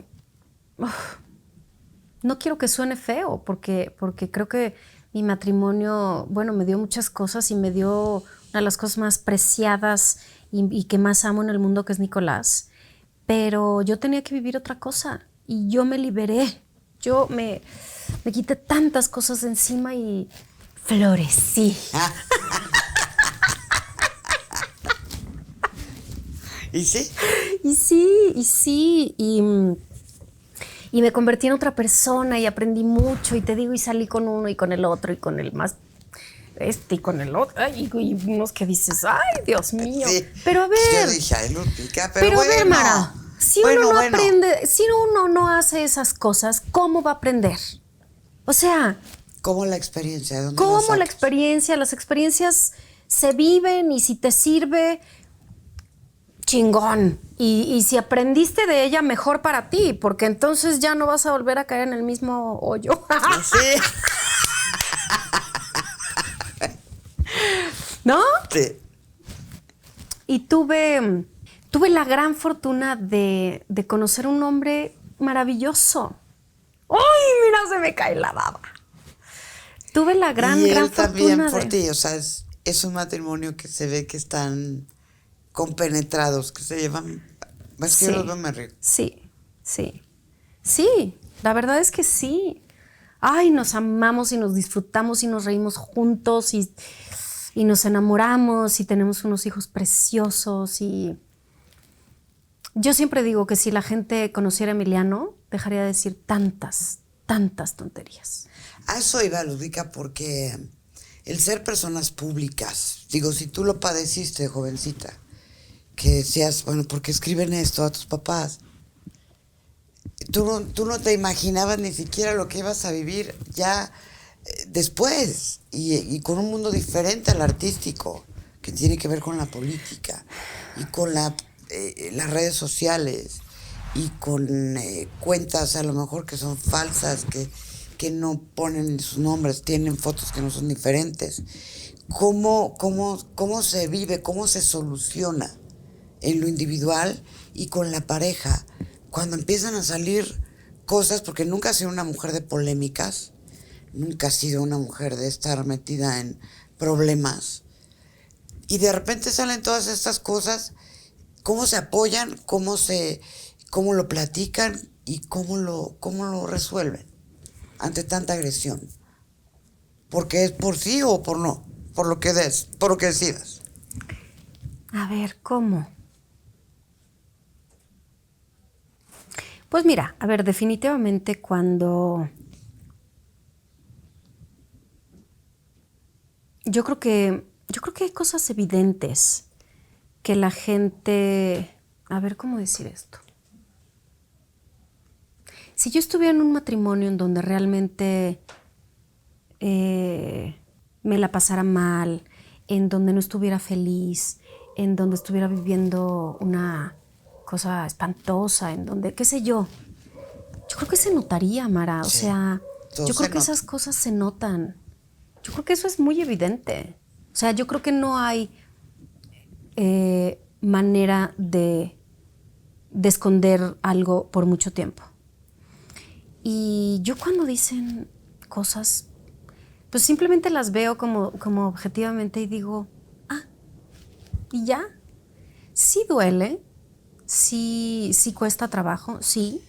no quiero que suene feo, porque creo que mi matrimonio, bueno, me dio muchas cosas y me dio una de las cosas más preciadas y que más amo en el mundo, que es Nicolás. Pero yo tenía que vivir otra cosa y yo me liberé. Yo me quité tantas cosas de encima y florecí. ¿Y sí? Y me convertí en otra persona y aprendí mucho y te digo, y salí con uno y con el otro y con el más y con el otro, y unos que dices, ay, Dios mío. Sí. Pero a ver. Yo dije, ay, Lupita, pero bueno. A ver, Mara, si uno no aprende, si uno no hace esas cosas, ¿cómo va a aprender? O sea, ¿cómo la experiencia? ¿De dónde ¿cómo la experiencia? Las experiencias se viven y si te sirve, chingón. Y si aprendiste de ella, mejor para ti, porque entonces ya no vas a volver a caer en el mismo hoyo. Sí. ¿No? Sí. Y tuve la gran fortuna de conocer un hombre maravilloso. ¡Ay, mira, se me cae la baba! Tuve la gran fortuna también por ti, o sea, es un matrimonio que se ve que están compenetrados, que se llevan... Es que yo los veo, me río. Sí, la verdad es que sí. Ay, nos amamos y nos disfrutamos y nos reímos juntos y nos enamoramos y tenemos unos hijos preciosos y yo siempre digo que si la gente conociera a Emiliano, dejaría de decir tantas tonterías. A eso iba, Ludwika, porque el ser personas públicas, digo, si tú lo padeciste, jovencita, que decías, bueno, ¿por qué escriben esto a tus papás? Tú no te imaginabas ni siquiera lo que ibas a vivir ya después y con un mundo diferente al artístico, que tiene que ver con la política y con las redes sociales y con cuentas a lo mejor que son falsas, que no ponen sus nombres, tienen fotos que no son diferentes. ¿Cómo se vive, cómo se soluciona en lo individual y con la pareja cuando empiezan a salir cosas? Porque nunca has sido una mujer de polémicas, nunca has sido una mujer de estar metida en problemas y de repente salen todas estas cosas. ¿Cómo se apoyan? ¿Cómo lo platican? ¿Y cómo lo resuelven ante tanta agresión? ¿Porque es por sí o por no? Por lo que decidas. A ver, ¿cómo? Pues mira, a ver, definitivamente cuando... Yo creo que hay cosas evidentes que la gente... A ver, ¿cómo decir esto? Si yo estuviera en un matrimonio en donde realmente me la pasara mal, en donde no estuviera feliz, en donde estuviera viviendo una cosa espantosa, en donde, qué sé yo creo que se notaría, Mara. O sea, yo creo que esas cosas se notan. Yo creo que eso es muy evidente. O sea, yo creo que no hay manera de esconder algo por mucho tiempo. Y yo cuando dicen cosas, pues simplemente las veo como objetivamente y digo, y ya. Sí duele, sí cuesta trabajo, sí.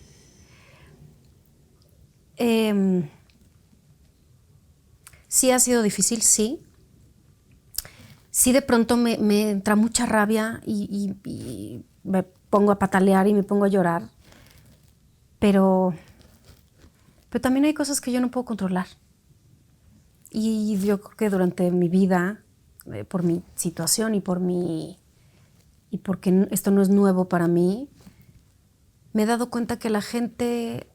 Sí ha sido difícil, sí. Sí, de pronto me entra mucha rabia y me pongo a patalear y me pongo a llorar. Pero también hay cosas que yo no puedo controlar. Y yo creo que durante mi vida, por mi situación y porque esto no es nuevo para mí, me he dado cuenta que la gente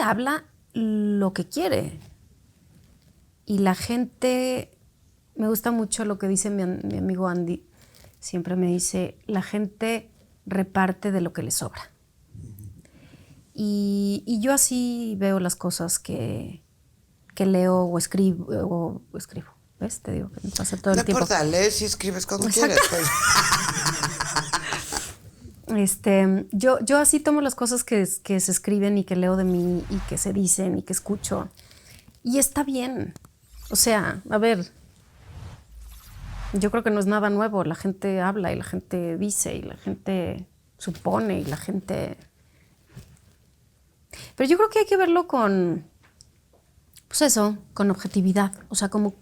habla lo que quiere. Y la gente, me gusta mucho lo que dice mi amigo Andy, siempre me dice, la gente reparte de lo que le sobra. Y yo así veo las cosas que leo o escribo. ¿Ves? Te digo que me pasa todo el tiempo. No importa, lees y escribes cuando quieres. Pues. Yo así tomo las cosas que se escriben y que leo de mí y que se dicen y que escucho. Y está bien. O sea, a ver, yo creo que no es nada nuevo. La gente habla y la gente dice y la gente supone y la gente... Pero yo creo que hay que verlo con... Pues eso, con objetividad. O sea, como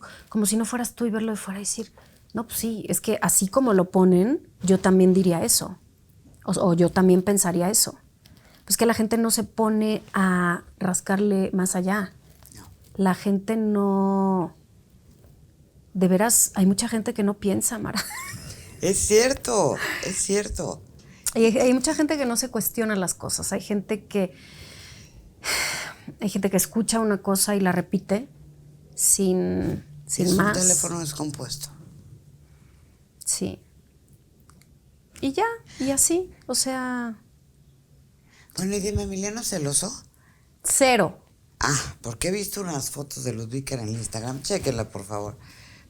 si no fueras tú y verlo de fuera y decir, no, pues sí, es que así como lo ponen, yo también diría eso. O yo también pensaría eso. Pues que la gente no se pone a rascarle más allá. No. La gente no... De veras, hay mucha gente que no piensa, Mara. Es cierto, es cierto. Y hay mucha gente que no se cuestiona las cosas. Hay gente que escucha una cosa y la repite sin más. Es un teléfono descompuesto. Sí. Y ya, y así, o sea... Bueno, y dime, ¿Emiliano es celoso? Cero. Ah, porque he visto unas fotos de Ludwika en el Instagram. Chéquenla, por favor.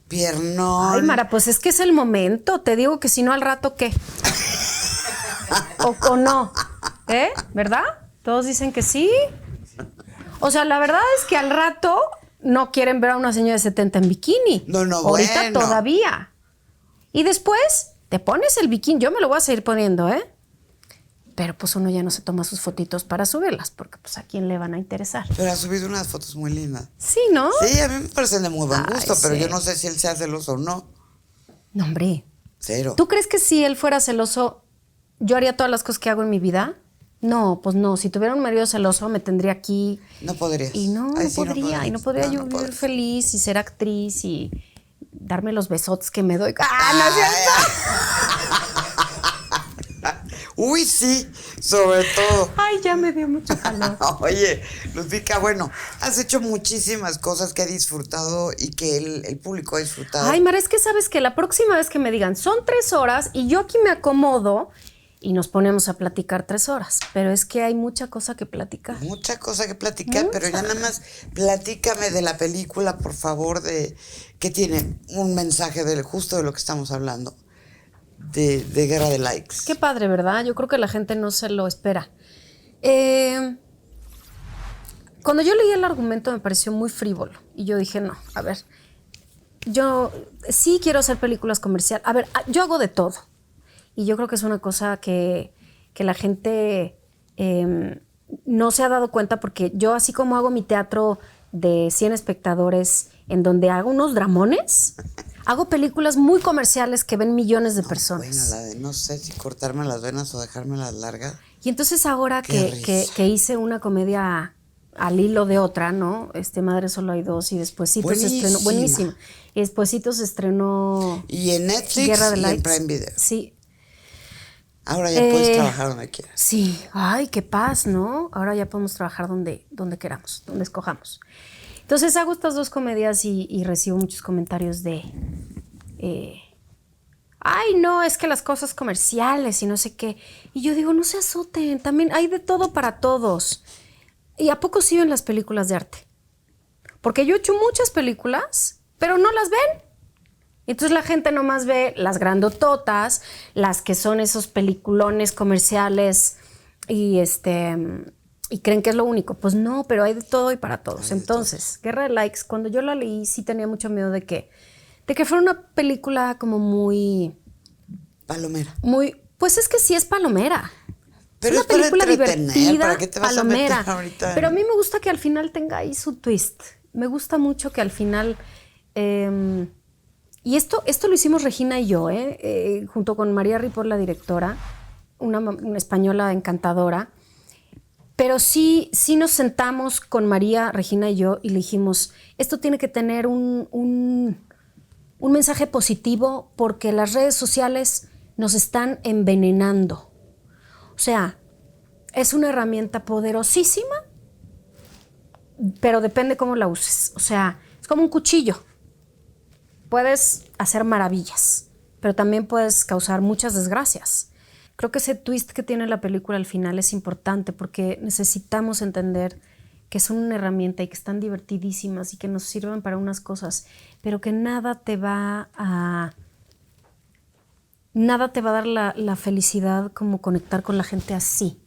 Piernón. Ay, Mara, pues es que es el momento. Te digo que si no, al rato, ¿qué? o no, ¿eh? ¿Verdad? Todos dicen que sí. O sea, la verdad es que al rato no quieren ver a una señora de 70 en bikini. No, ahorita bueno. todavía. Y después te pones el bikini. Yo me lo voy a seguir poniendo, ¿eh? Pero pues uno ya no se toma sus fotitos para subirlas, porque pues a quién le van a interesar. Pero ha subido unas fotos muy lindas. Sí, ¿no? Sí, a mí me parecen de muy buen gusto, pero sí. yo no sé si él sea celoso o no. No, hombre. Cero. ¿Tú crees que si él fuera celoso, yo haría todas las cosas que hago en mi vida? No, pues no. Si tuviera un marido celoso, me tendría aquí. No podrías. Y no, Ay, no sí, podría. Y no podría yo vivir podrías. feliz y ser actriz y darme los besotes que me doy. ¡Ah, no es cierto! Uy, sí, sobre todo. Ay, ya me dio mucho calor. Oye, Ludwika, bueno, has hecho muchísimas cosas que he disfrutado y que el público ha disfrutado. Ay, Mara, es que sabes que la próxima vez que me digan son 3 horas y yo aquí me acomodo y nos ponemos a platicar 3 horas. Pero es que hay mucha cosa que platicar. Mucha cosa que platicar, pero ya nada más platícame de la película, por favor, que tiene un mensaje justo de lo que estamos hablando. De Guerra de Likes. Qué padre, ¿verdad? Yo creo que la gente no se lo espera. Cuando yo leí el argumento me pareció muy frívolo. Y yo dije, no, a ver, yo sí quiero hacer películas comerciales. A ver, yo hago de todo. Y yo creo que es una cosa que la gente no se ha dado cuenta, porque yo, así como hago mi teatro de 100 espectadores en donde hago unos dramones, hago películas muy comerciales que ven millones de personas. Bueno, la de no sé si cortarme las venas o dejármelas largas. Y entonces ahora Qué que hice una comedia al hilo de otra, ¿no? Madre Solo Hay Dos, y despuesito se estrenó... Buenísima. Y despuesito se estrenó... Y en Netflix Guerra de y Likes. en Prime Video. Sí. Ahora ya puedes trabajar donde quieras. Sí. Ay, qué paz, ¿no? Ahora ya podemos trabajar donde queramos, donde escojamos. Entonces hago estas 2 comedias y recibo muchos comentarios de... ay, no, es que las cosas comerciales y no sé qué. Y yo digo, no se azoten, también hay de todo para todos. ¿Y a poco sí ven las películas de arte? Porque yo he hecho muchas películas, pero no las ven. Entonces la gente nomás ve las grandototas, las que son esos peliculones comerciales y creen que es lo único. Pues no, pero hay de todo y para todos. Entonces, Guerra de Likes, cuando yo la leí, sí tenía mucho miedo de que fuera una película como muy... Palomera. Pues es que sí es palomera. Pero es una película para entretener, divertida, ¿para qué te vas palomera. a meter ahorita? Pero a mí me gusta que al final tenga ahí su twist. me gusta mucho que al final, y esto lo hicimos Regina y yo, junto con María Ripoll, la directora, una española encantadora, pero sí nos sentamos con María, Regina y yo y le dijimos, esto tiene que tener un mensaje positivo porque las redes sociales nos están envenenando. O sea, es una herramienta poderosísima, pero depende cómo la uses. O sea, es como un cuchillo. Puedes hacer maravillas, pero también puedes causar muchas desgracias. Creo que ese twist que tiene la película al final es importante porque necesitamos entender que son una herramienta y que están divertidísimas y que nos sirven para unas cosas, pero que nada te va a dar la felicidad como conectar con la gente así.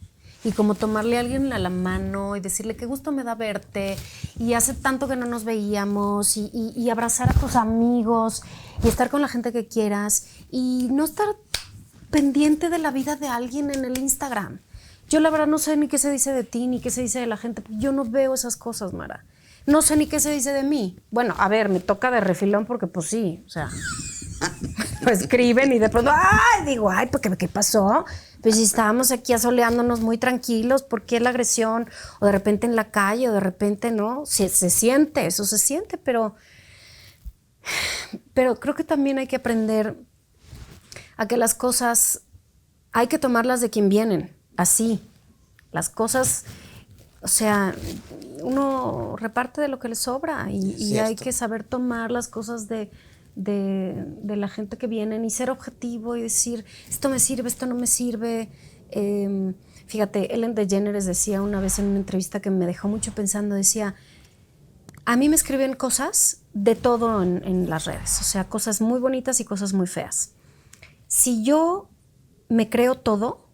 Y como tomarle a alguien a la mano y decirle qué gusto me da verte y hace tanto que no nos veíamos y abrazar a tus amigos y estar con la gente que quieras y no estar pendiente de la vida de alguien en el Instagram. Yo la verdad no sé ni qué se dice de ti ni qué se dice de la gente. Yo no veo esas cosas, Mara. No sé ni qué se dice de mí. Bueno, a ver, me toca de refilón porque pues sí, o sea, lo escriben y de pronto, digo, ¿pues qué pasó? Pues si estábamos aquí asoleándonos muy tranquilos, ¿por qué la agresión? O de repente en la calle, o de repente no, se siente, eso se siente, pero creo que también hay que aprender a que las cosas hay que tomarlas de quien vienen, así. Las cosas, o sea, uno reparte de lo que le sobra y hay que saber tomar las cosas de la gente que vienen y ser objetivo y decir, esto me sirve, esto no me sirve. Fíjate, Ellen DeGeneres decía una vez en una entrevista que me dejó mucho pensando, decía, a mí me escriben cosas de todo en las redes, o sea, cosas muy bonitas y cosas muy feas. Si yo me creo todo,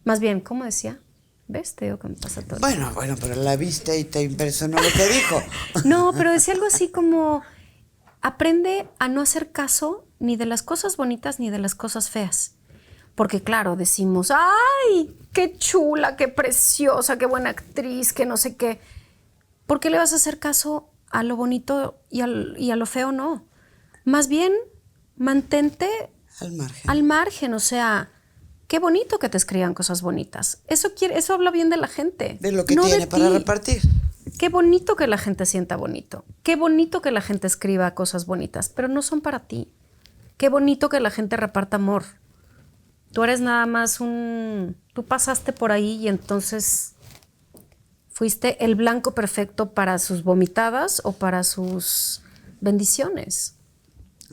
más bien, ¿cómo decía? ¿Ves? Te digo que me pasa todo. Bueno, pero la viste y te impresionó lo que dijo. No, pero decía algo así como, aprende a no hacer caso ni de las cosas bonitas ni de las cosas feas. Porque claro, decimos, ¡ay, qué chula, qué preciosa, qué buena actriz, que no sé qué! ¿Por qué le vas a hacer caso a lo bonito y a lo feo? No. Más bien, mantente al margen, o sea, qué bonito que te escriban cosas bonitas. Eso habla bien de la gente. De lo que tiene para repartir. Qué bonito que la gente sienta bonito. Qué bonito que la gente escriba cosas bonitas, pero no son para ti. Qué bonito que la gente reparta amor. Tú eres nada más tú pasaste por ahí y entonces fuiste el blanco perfecto para sus vomitadas o para sus bendiciones.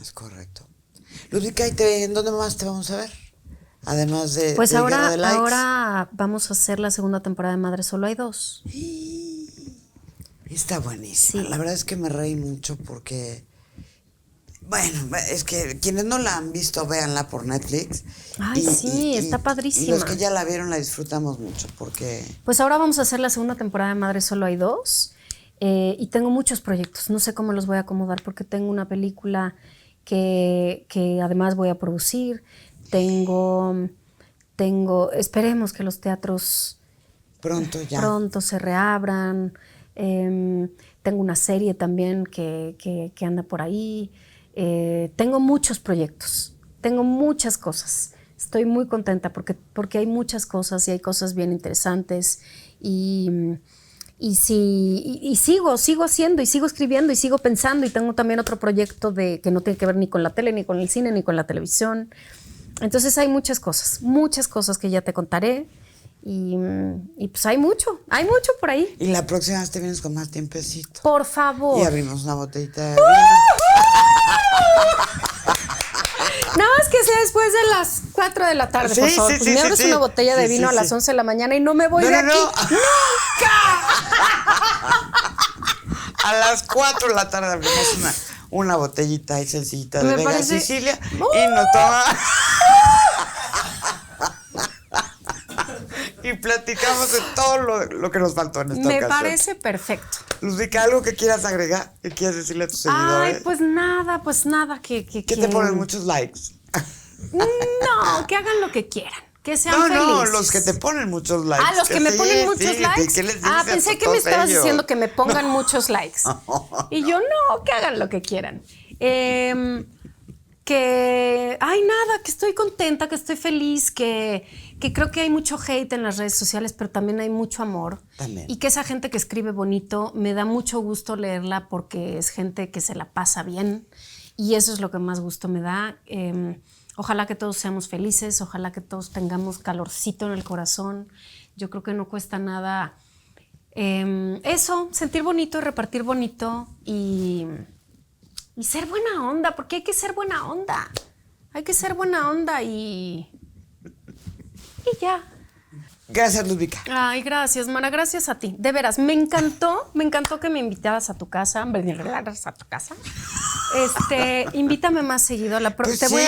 Es correcto. Ludvika, ¿en dónde más te vamos a ver? Además de pues de Guerra de Likes. Ahora vamos a hacer la segunda temporada de Madre Solo Hay Dos. Está buenísima. Sí. La verdad es que me reí mucho porque, bueno, es que quienes no la han visto, véanla por Netflix. Ay, sí, está padrísima. Y los que ya la vieron la disfrutamos mucho porque... Pues ahora vamos a hacer la segunda temporada de Madre Solo Hay Dos. Y tengo muchos proyectos. No sé cómo los voy a acomodar porque tengo una película que además voy a producir. Esperemos que los teatros pronto se reabran. Tengo una serie también que anda por ahí. Tengo muchos proyectos, tengo muchas cosas. Estoy muy contenta porque hay muchas cosas y hay cosas bien interesantes y sigo haciendo y sigo escribiendo y sigo pensando y tengo también otro proyecto que no tiene que ver ni con la tele, ni con el cine, ni con la televisión. Entonces hay muchas cosas que ya te contaré y pues hay mucho por ahí. Y la próxima vez te vienes con más tiempecito. Por favor. Y abrimos una botellita de vino. Nada más que sea después de las 4 de la tarde, por favor. Pues me abres una botella de vino a las 11 de la mañana y no me voy de aquí. ¡Nunca! A las 4 de la tarde abrimos una botellita ahí sencillita de Vega Sicilia y nos toma... y platicamos de todo lo que nos faltó en esta ocasión. Me parece perfecto. Ludvika, ¿algo que quieras agregar? ¿Qué quieres decirle a tus seguidores? Ay, pues nada. Que te ponen muchos likes. No, que hagan lo que quieran. Que sean felices. No, los que te ponen muchos likes. Ah, los que me ponen muchos likes. ¿Qué les dices a Pensé que me todos estabas ellos? diciendo que me pongan muchos likes. Y yo, no, que hagan lo que quieran. Que estoy contenta, que estoy feliz, que creo que hay mucho hate en las redes sociales, pero también hay mucho amor. También. Y que esa gente que escribe bonito, me da mucho gusto leerla porque es gente que se la pasa bien. Y eso es lo que más gusto me da. Ojalá que todos seamos felices, ojalá que todos tengamos calorcito en el corazón. Yo creo que no cuesta nada eso, sentir bonito y repartir bonito y ser buena onda, porque hay que ser buena onda. Hay que ser buena onda y ya. Gracias, Ludvika. Ay, gracias, Mara, gracias a ti. De veras, me encantó que me invitaras a tu casa. Invítame más seguido. La próxima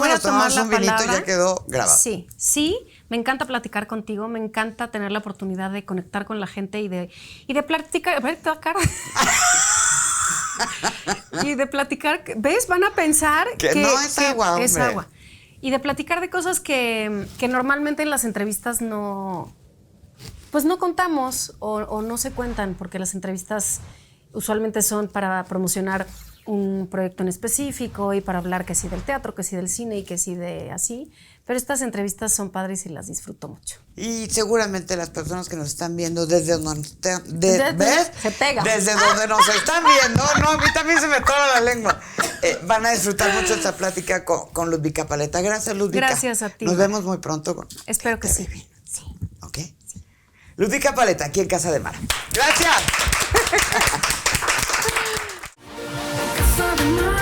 nos tomamos un vinito y ya quedó grabado. Sí, me encanta platicar contigo, me encanta tener la oportunidad de conectar con la gente y de platicar. Y de platicar, ¿ves? Van a pensar que no es agua, hombre. Es agua. Y de platicar de cosas que normalmente en las entrevistas no contamos o no se cuentan, porque las entrevistas usualmente son para promocionar un proyecto en específico y para hablar que sí del teatro, que sí del cine y que sí de así. Pero estas entrevistas son padres y las disfruto mucho. Y seguramente las personas que nos están viendo desde donde ¿ves? Se pega. Desde donde nos están viendo, no, a mí también se me tora la lengua. Van a disfrutar mucho esta plática con Ludvika Paleta. Gracias, Ludvika. Gracias a ti. Nos vemos muy pronto. Espero que sí. Sí. ¿Ok? Sí. Ludvika Paleta, aquí en Casa de Mara. Gracias. Casa de Mara.